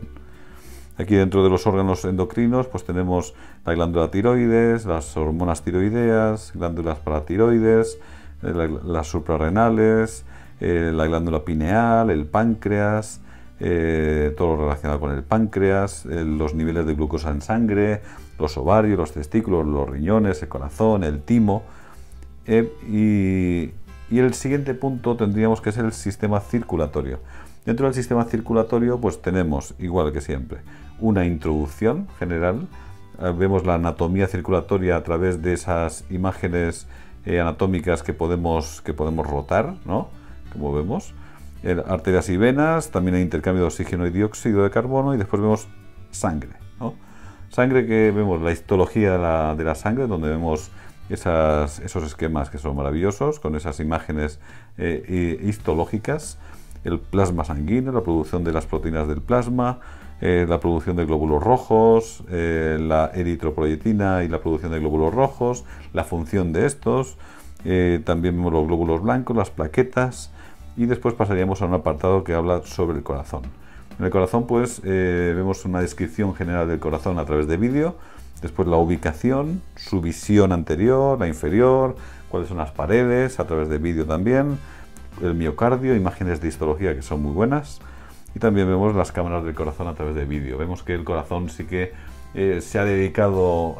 Speaker 1: Aquí dentro de los órganos endocrinos pues tenemos la glándula tiroides, las hormonas tiroideas, glándulas paratiroides, las suprarrenales, la glándula pineal, el páncreas, todo lo relacionado con el páncreas, los niveles de glucosa en sangre, los ovarios, los testículos, los riñones, el corazón, el timo. Y el siguiente punto tendríamos que ser el sistema circulatorio. Dentro del sistema circulatorio pues tenemos, igual que siempre, una introducción general. Vemos la anatomía circulatoria a través de esas imágenes anatómicas que podemos rotar, ¿no? Como vemos. Arterias y venas, también hay intercambio de oxígeno y dióxido de carbono, y después vemos sangre, ¿no? Sangre, que vemos la histología de la sangre, donde vemos esos esquemas que son maravillosos, con esas imágenes histológicas, el plasma sanguíneo, la producción de las proteínas del plasma, la producción de glóbulos rojos, la eritropoyetina y la producción de glóbulos rojos, la función de estos, también vemos los glóbulos blancos, las plaquetas, y después pasaríamos a un apartado que habla sobre el corazón. En el corazón pues vemos una descripción general del corazón a través de vídeo, después la ubicación, su visión anterior, la inferior, cuáles son las paredes, a través de vídeo también, el miocardio, imágenes de histología que son muy buenas, y también vemos las cámaras del corazón a través de vídeo. Vemos que el corazón sí que se ha dedicado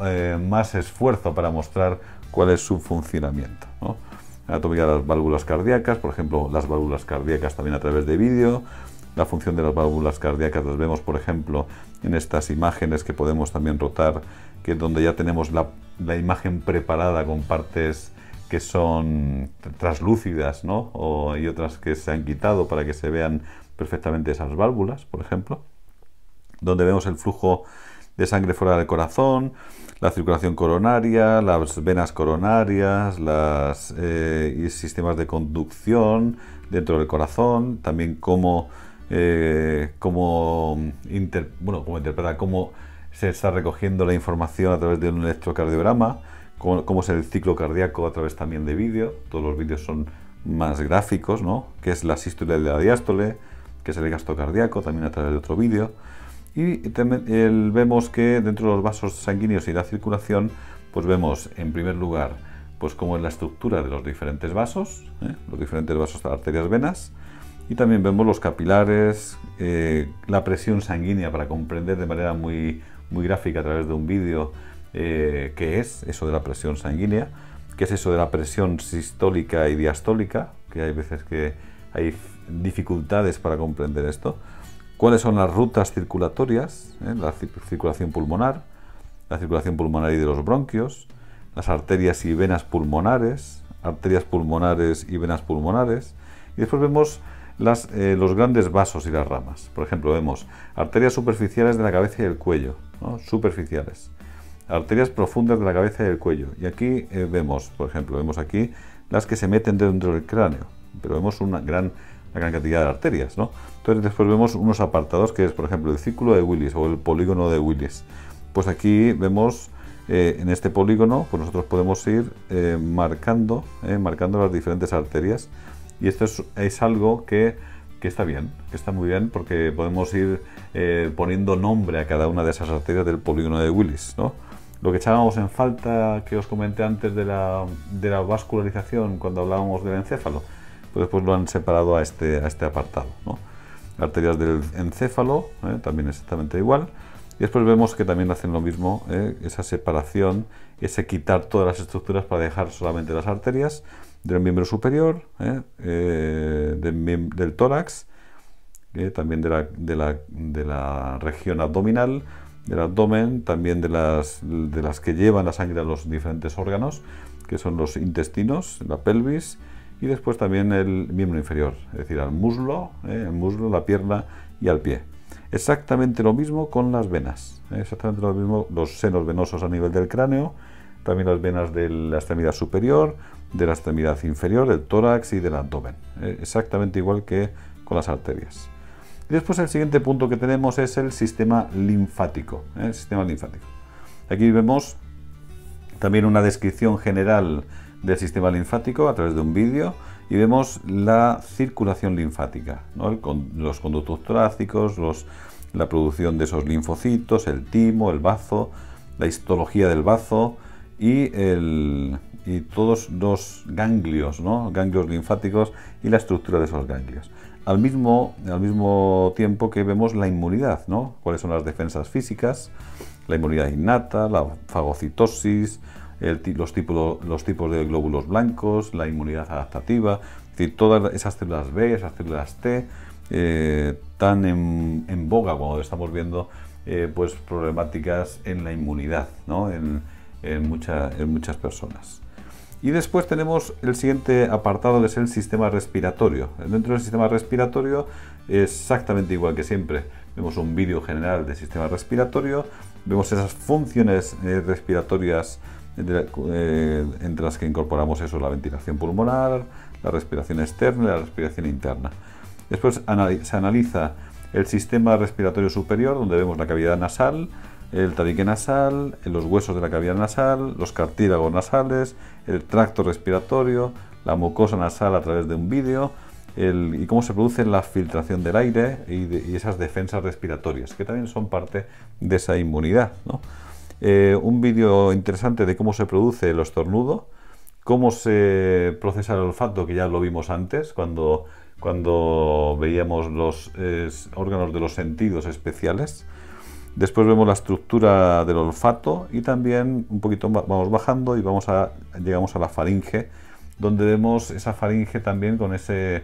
Speaker 1: más esfuerzo para mostrar cuál es su funcionamiento, ¿no? Anatomía de las válvulas cardíacas, por ejemplo, las válvulas cardíacas también a través de vídeo. La función de las válvulas cardíacas las vemos, por ejemplo, en estas imágenes que podemos también rotar, que es donde ya tenemos la imagen preparada con partes que son translúcidas, ¿no? Y otras que se han quitado para que se vean perfectamente esas válvulas, por ejemplo, donde vemos el flujo de sangre fuera del corazón, la circulación coronaria, las venas coronarias, y sistemas de conducción dentro del corazón, también cómo interpreta, cómo se está recogiendo la información a través de un electrocardiograma, cómo es el ciclo cardíaco a través también de vídeo. Todos los vídeos son más gráficos, ¿no? Que es la sístole y la diástole, que es el gasto cardíaco, también a través de otro vídeo. Y también vemos que dentro de los vasos sanguíneos y la circulación, pues vemos en primer lugar pues cómo es la estructura de los diferentes vasos, arterias, venas, y también vemos los capilares, la presión sanguínea, para comprender de manera muy gráfica a través de un vídeo qué es eso de la presión sanguínea, qué es eso de la presión sistólica y diastólica, que hay veces que hay dificultades para comprender esto. ¿Cuáles son las rutas circulatorias? La circulación pulmonar y de los bronquios, las arterias y venas pulmonares, arterias pulmonares y venas pulmonares. Y después vemos los grandes vasos y las ramas. Por ejemplo, vemos arterias superficiales de la cabeza y el cuello, ¿no? Superficiales. Arterias profundas de la cabeza y el cuello. Y aquí vemos, por ejemplo, vemos aquí las que se meten dentro del cráneo. Pero vemos una gran cantidad de arterias, ¿no? Entonces después vemos unos apartados, que es, por ejemplo, el círculo de Willis o el polígono de Willis. Pues aquí vemos, en este polígono, pues nosotros podemos ir marcando las diferentes arterias. Y esto es algo que está bien, que está muy bien, porque podemos ir poniendo nombre a cada una de esas arterias del polígono de Willis, ¿no? Lo que echábamos en falta, que os comenté antes de la vascularización cuando hablábamos del encéfalo, pues después lo han separado a este apartado, ¿no? Arterias del encéfalo, también exactamente igual. Y después vemos que también hacen lo mismo, esa separación, ese quitar todas las estructuras para dejar solamente las arterias del miembro superior, del tórax, también de la región abdominal, del abdomen, también de las que llevan la sangre a los diferentes órganos, que son los intestinos, la pelvis, y después también el miembro inferior, es decir, el muslo, la pierna y al pie. Exactamente lo mismo con las venas, exactamente lo mismo los senos venosos a nivel del cráneo, también las venas de la extremidad superior, de la extremidad inferior, del tórax y del abdomen, exactamente igual que con las arterias. Y después el siguiente punto que tenemos es el sistema linfático, Aquí vemos también una descripción general del sistema linfático a través de un vídeo, y vemos la circulación linfática, ¿no? Los conductos torácicos, la producción de esos linfocitos, el timo, el bazo, la histología del bazo y todos los ganglios, ¿no? Ganglios linfáticos y la estructura de esos ganglios. Al mismo tiempo que vemos la inmunidad, ¿no? Cuáles son las defensas físicas, la inmunidad innata, la fagocitosis, los tipos de glóbulos blancos, la inmunidad adaptativa, es decir, todas esas células B, esas células T, tan en boga cuando estamos viendo pues problemáticas en la inmunidad, ¿no? en muchas personas. Y después tenemos el siguiente apartado, que es el sistema respiratorio. Dentro del sistema respiratorio, exactamente igual que siempre, vemos un vídeo general del sistema respiratorio, vemos esas funciones respiratorias entre las que incorporamos la ventilación pulmonar, la respiración externa y la respiración interna. Después se analiza el sistema respiratorio superior, donde vemos la cavidad nasal, el tabique nasal, los huesos de la cavidad nasal, los cartílagos nasales, el tracto respiratorio, la mucosa nasal a través de un vídeo, y cómo se produce la filtración del aire y esas defensas respiratorias, que también son parte de esa inmunidad, ¿no? Un vídeo interesante de cómo se produce el estornudo, cómo se procesa el olfato, que ya lo vimos antes, cuando veíamos los órganos de los sentidos especiales. Después vemos la estructura del olfato, y también un poquito vamos bajando y llegamos a la faringe, donde vemos esa faringe también con esa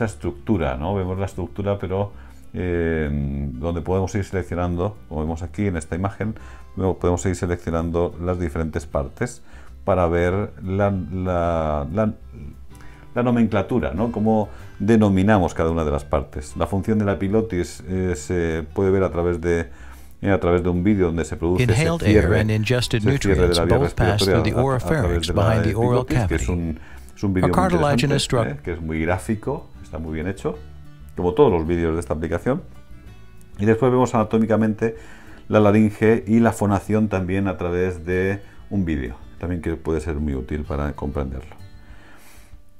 Speaker 1: estructura, ¿no? Vemos la estructura, pero donde podemos ir seleccionando, como vemos aquí en esta imagen, podemos ir seleccionando las diferentes partes para ver la nomenclatura, ¿no? Cómo denominamos cada una de las partes. La función de la epilotis se puede ver a través de a través de un vídeo donde se produce
Speaker 3: Inhaled air and ingested nutrients both pass through the oropharynx behind the oral cavity.
Speaker 1: Es un vídeo muy interesante, que es muy gráfico, está muy bien hecho, como todos los vídeos de esta aplicación. Y después vemos anatómicamente la laringe y la fonación también a través de un vídeo, también que puede ser muy útil para comprenderlo.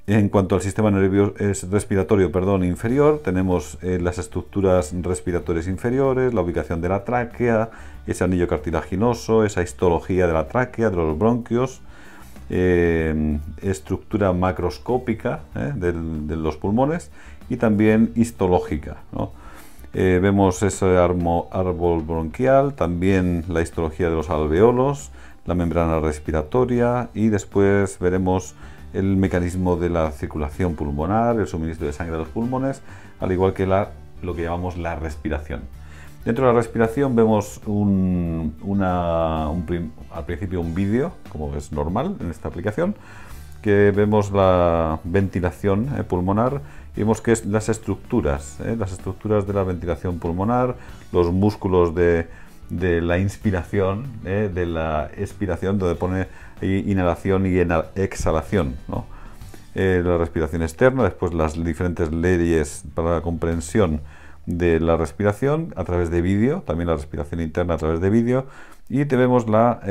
Speaker 1: En cuanto al sistema respiratorio inferior, tenemos las estructuras respiratorias inferiores, la ubicación de la tráquea, ese anillo cartilaginoso, esa histología de la tráquea, de los bronquios, estructura macroscópica de los pulmones y también histológica, ¿no? Vemos ese árbol bronquial, también la histología de los alveolos, la membrana respiratoria y después veremos el mecanismo de la circulación pulmonar, el suministro de sangre a los pulmones, al igual que lo que llamamos la respiración. Dentro de la respiración vemos al principio un vídeo, como es normal en esta aplicación, que vemos la ventilación pulmonar y vemos que es las estructuras de la ventilación pulmonar, los músculos de la inspiración, de la expiración, donde pone inhalación y exhalación, ¿no? La respiración externa, después las diferentes leyes para la comprensión de la respiración a través de vídeo, también la respiración interna a través de vídeo, y tenemos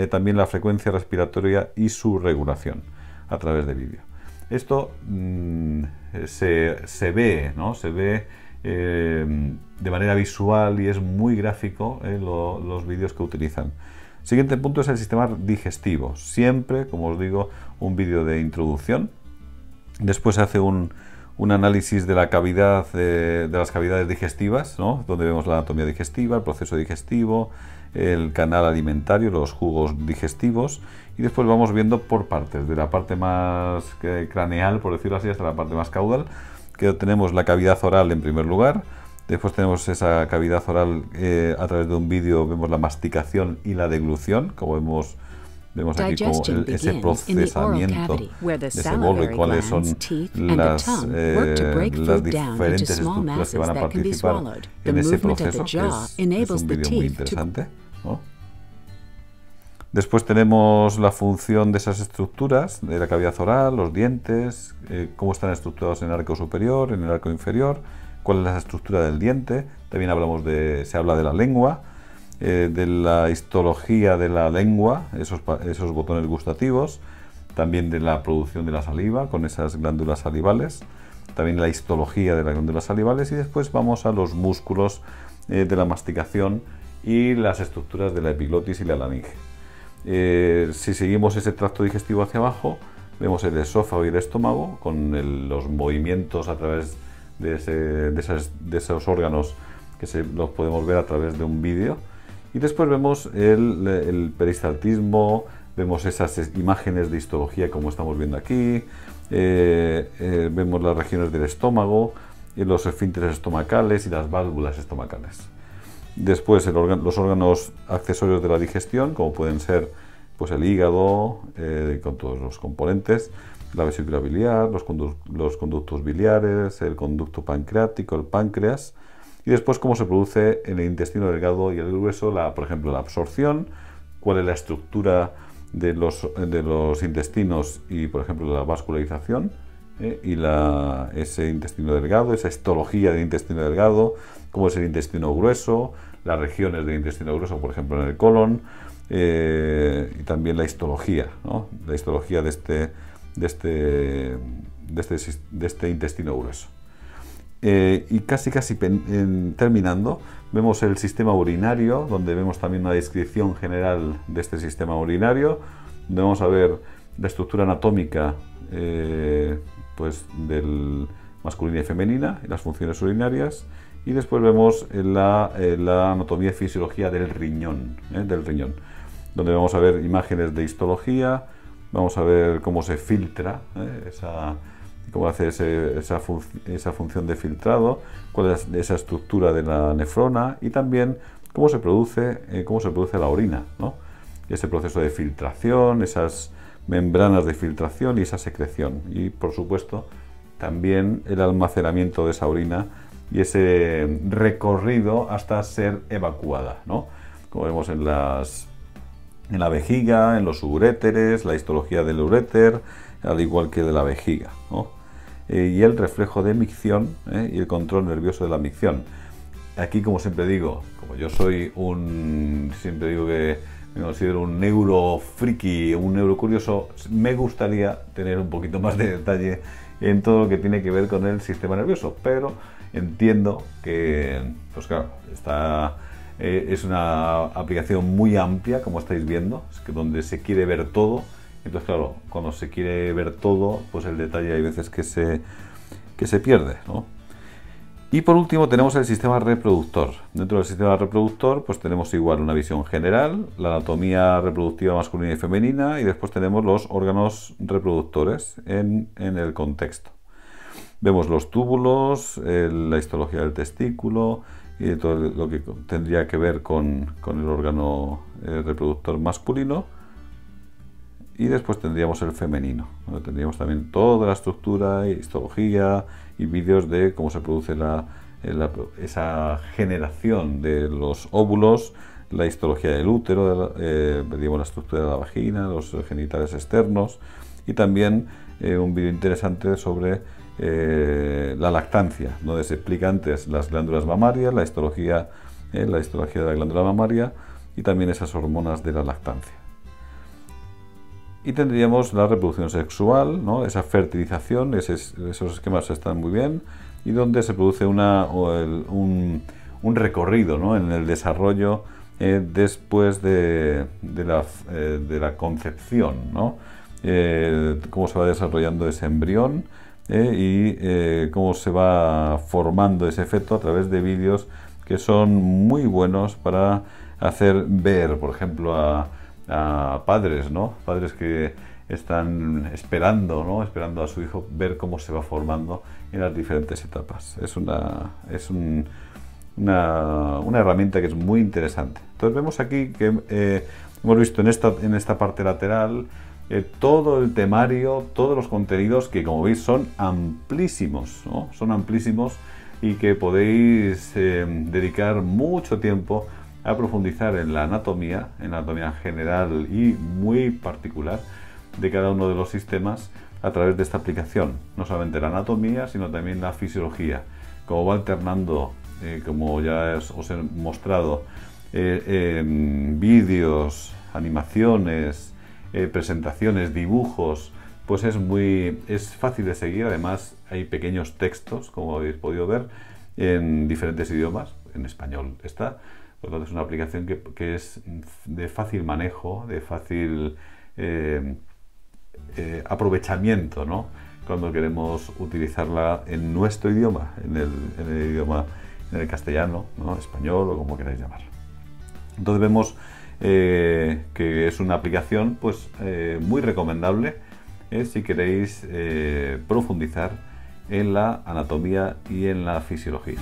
Speaker 1: también la frecuencia respiratoria y su regulación a través de vídeo. Esto se ve, ¿no? Se ve de manera visual y es muy gráfico los vídeos que utilizan. Siguiente punto es el sistema digestivo. Siempre, como os digo, un vídeo de introducción. Después se hace un análisis de la cavidad, de las cavidades digestivas, ¿no? Donde vemos la anatomía digestiva, el proceso digestivo, el canal alimentario, los jugos digestivos. Y después vamos viendo por partes, de la parte más craneal, por decirlo así, hasta la parte más caudal, que tenemos la cavidad oral en primer lugar. Después tenemos esa cavidad oral, a través de un vídeo vemos la masticación y la deglución, como vemos aquí como ese procesamiento de ese bolo y cuáles son las diferentes estructuras que van a participar en ese proceso, que es un vídeo muy interesante, ¿no? Después tenemos la función de esas estructuras, de la cavidad oral, los dientes, cómo están estructurados en el arco superior, en el arco inferior, cuál es la estructura del diente. También se habla de la lengua, de la histología de la lengua, esos botones gustativos, también de la producción de la saliva con esas glándulas salivales, también la histología de las glándulas salivales, y después vamos a los músculos de la masticación y las estructuras de la epiglotis y la laringe. Si seguimos ese tracto digestivo hacia abajo, vemos el esófago y el estómago con los movimientos a través de esos órganos que los podemos ver a través de un vídeo. Y después vemos el peristaltismo, vemos esas imágenes de histología como estamos viendo aquí, vemos las regiones del estómago, los esfínteres estomacales y las válvulas estomacales. Después los órganos accesorios de la digestión, como pueden ser pues el hígado, con todos los componentes, la vesícula biliar, los conductos biliares, el conducto pancreático, el páncreas, y después cómo se produce en el intestino delgado y el grueso, por ejemplo, la absorción, cuál es la estructura de los intestinos y, por ejemplo, la vascularización, y ese intestino delgado, esa histología del intestino delgado, cómo es el intestino grueso, las regiones del intestino grueso, por ejemplo, en el colon, y también la histología, ¿no? La histología de este intestino grueso. Y casi terminando, vemos el sistema urinario, donde vemos también una descripción general de este sistema urinario, donde vamos a ver la estructura anatómica pues del masculina y femenina y las funciones urinarias, y después vemos la anatomía y fisiología del riñón, donde vamos a ver imágenes de histología, vamos a ver cómo se filtra, cómo hace esa función de filtrado, cuál es esa estructura de la nefrona, y también cómo se produce la orina, ¿no? Ese proceso de filtración, esas membranas de filtración y esa secreción, y por supuesto también el almacenamiento de esa orina y ese recorrido hasta ser evacuada, ¿no? como vemos en la vejiga, en los uréteres, la histología del uréter, al igual que de la vejiga, ¿no? Y el reflejo de micción y el control nervioso de la micción. Aquí, como siempre digo, como yo soy siempre digo que me considero un neurofriki, un neurocurioso, me gustaría tener un poquito más de detalle en todo lo que tiene que ver con el sistema nervioso, pero entiendo que, pues claro, es una aplicación muy amplia, como estáis viendo, donde se quiere ver todo. Entonces, claro, cuando se quiere ver todo, pues el detalle hay veces que se pierde, ¿no? Y por último tenemos el sistema reproductor. Dentro del sistema reproductor pues tenemos igual una visión general, la anatomía reproductiva masculina y femenina, y después tenemos los órganos reproductores en el contexto. Vemos los túbulos, la histología del testículo y todo lo que tendría que ver con el órgano reproductor masculino. Y después tendríamos el femenino, ¿no? Tendríamos también toda la estructura, histología y vídeos de cómo se produce esa generación de los óvulos, la histología del útero, veríamos la estructura de la vagina, los genitales externos, y también un vídeo interesante sobre la lactancia, donde se explica antes las glándulas mamarias, la histología de la glándula mamaria y también esas hormonas de la lactancia. Y tendríamos la reproducción sexual, ¿no? Esa fertilización, esos esquemas están muy bien, y donde se produce un recorrido, ¿no? En el desarrollo después de la concepción, ¿no? Cómo se va desarrollando ese embrión y cómo se va formando ese feto a través de vídeos que son muy buenos para hacer ver, por ejemplo, a padres, ¿no? Padres que están esperando, ¿no? Esperando a su hijo, ver cómo se va formando en las diferentes etapas. Es una herramienta que es muy interesante. Entonces vemos aquí que hemos visto en esta parte lateral todo el temario, todos los contenidos que, como veis, son amplísimos, ¿no? Son amplísimos y que podéis dedicar mucho tiempo a profundizar en la anatomía general y muy particular de cada uno de los sistemas a través de esta aplicación. No solamente la anatomía, sino también la fisiología. Como va alternando, como ya os he mostrado, vídeos, animaciones, presentaciones, dibujos, pues es fácil de seguir. Además hay pequeños textos, como habéis podido ver, en diferentes idiomas. En español está. Por lo tanto, es una aplicación que es de fácil manejo, de fácil aprovechamiento, ¿no? Cuando queremos utilizarla en nuestro idioma, en el castellano, ¿no? Español o como queráis llamar. Entonces vemos que es una aplicación pues muy recomendable si queréis profundizar en la anatomía y en la fisiología.